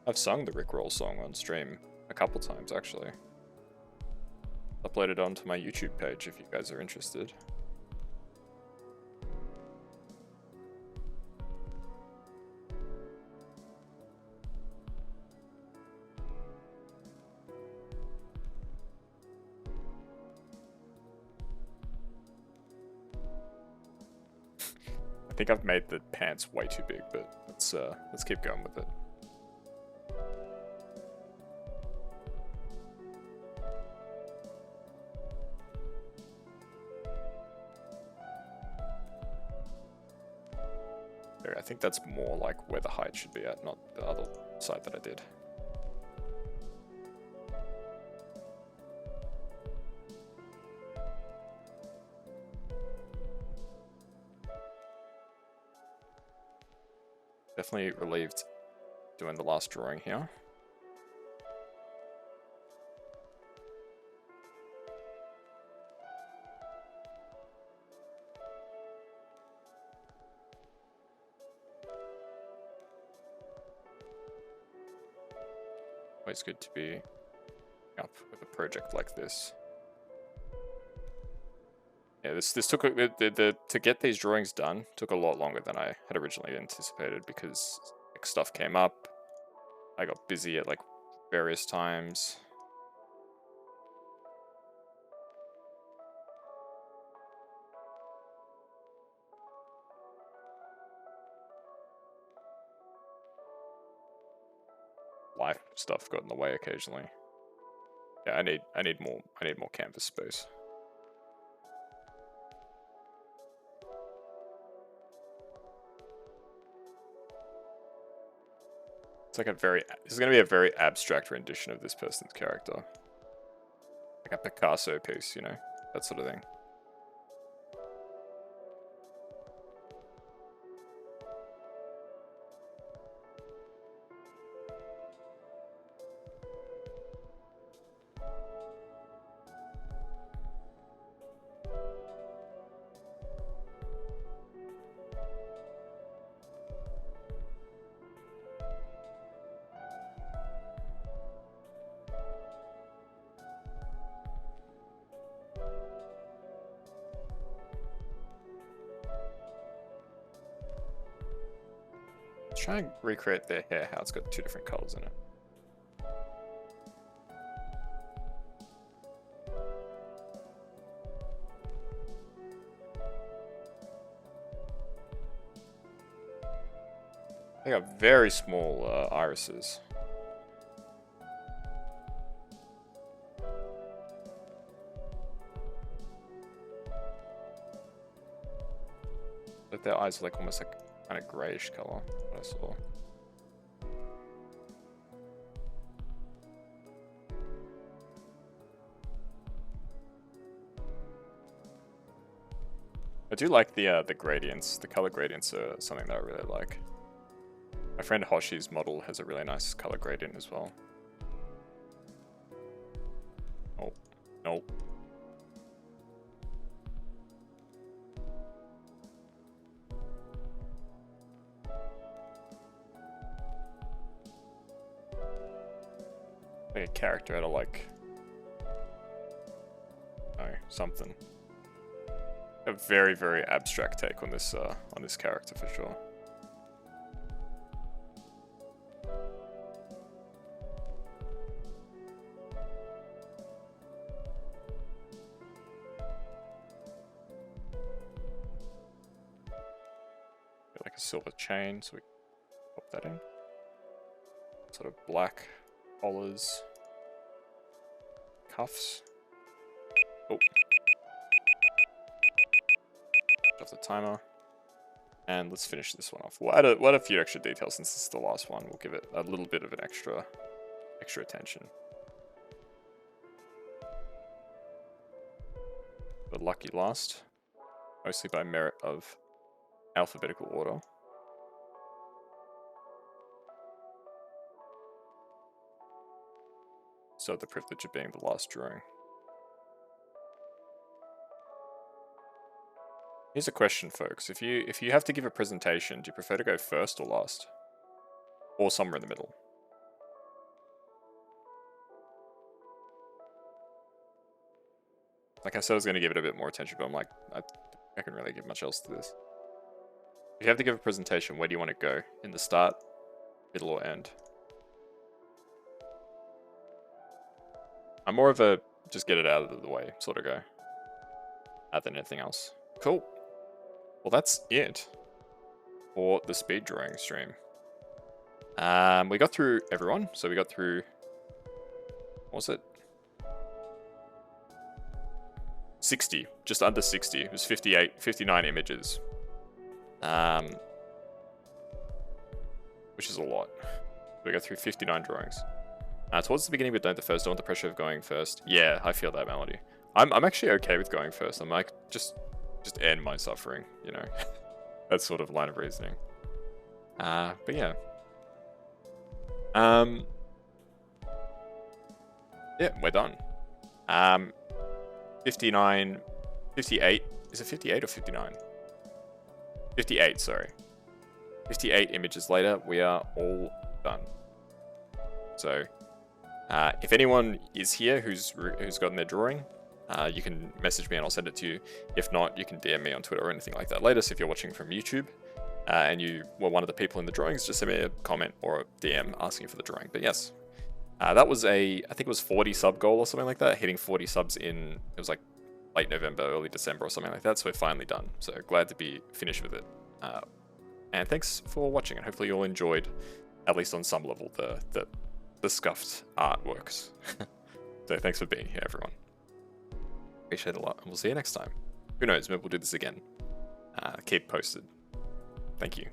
[SPEAKER 1] I've sung the Rickroll song on stream a couple times, actually. Uploaded onto my YouTube page if you guys are interested. I think I've made the pants way too big, but let's keep going with it. I think that's more like where the height should be at, not the other side that I did. Definitely relieved doing the last drawing here. Always good to be up with a project like this. Yeah, this took to get these drawings done took a lot longer than I had originally anticipated because like, stuff came up. I got busy at like various times. life stuff got in the way occasionally. Yeah, I need more canvas space. It's like this is gonna be a very abstract rendition of this person's character. Like a Picasso piece, you know, that sort of thing. Try and recreate their hair, how it's got 2 different colors in it. They got very small irises. Like their eyes are like almost like kind of grayish color. I saw. I do like the gradients. The color gradients are something that I really like. My friend Hoshi's model has a really nice color gradient as well. Oh, no. Like a character out of like, no, something. A very, very abstract take on this character for sure. Like a silver chain, so we pop that in. Sort of black collars, cuffs. Oh. Off the timer. And let's finish this one off. We'll add a few extra details since this is the last one. We'll give it a little bit of an extra attention. The lucky last, mostly by merit of alphabetical order. So the privilege of being the last drawing. Here's a question, folks. If you have to give a presentation, do you prefer to go first or last? Or somewhere in the middle? Like I said, I was going to give it a bit more attention, but I'm like, I can't really give much else to this. If you have to give a presentation, where do you want to go? In the start, middle, or end? I'm more of a just get it out of the way sort of guy than anything else. Cool. Well, that's it for the speed drawing stream. We got through everyone. So we got through, what was it? 60, just under 60. It was 59 images. Which is a lot. We got through 59 drawings. Towards the beginning, but don't want the pressure of going first. Yeah, I feel that, Melody. I'm actually okay with going first. I'm like, just end my suffering, you know. That sort of line of reasoning. But yeah. Yeah, we're done. 59, 58. Is it 58 or 59? 58, sorry. 58 images later, we are all done. So, if anyone is here who's gotten their drawing, you can message me and I'll send it to you. If not, you can DM me on Twitter or anything like that later. So if you're watching from YouTube and you were one of the people in the drawings, just send me a comment or a DM asking for the drawing. But yes, that was I think it was 40 sub goal or something like that. Hitting 40 subs in, it was like late November, early December or something like that. So we're finally done. So glad to be finished with it. And thanks for watching, and hopefully you all enjoyed, at least on some level, the the scuffed artworks. So thanks for being here, everyone. Appreciate it a lot, and we'll see you next time. Who knows, maybe we'll do this again. Keep posted. Thank you.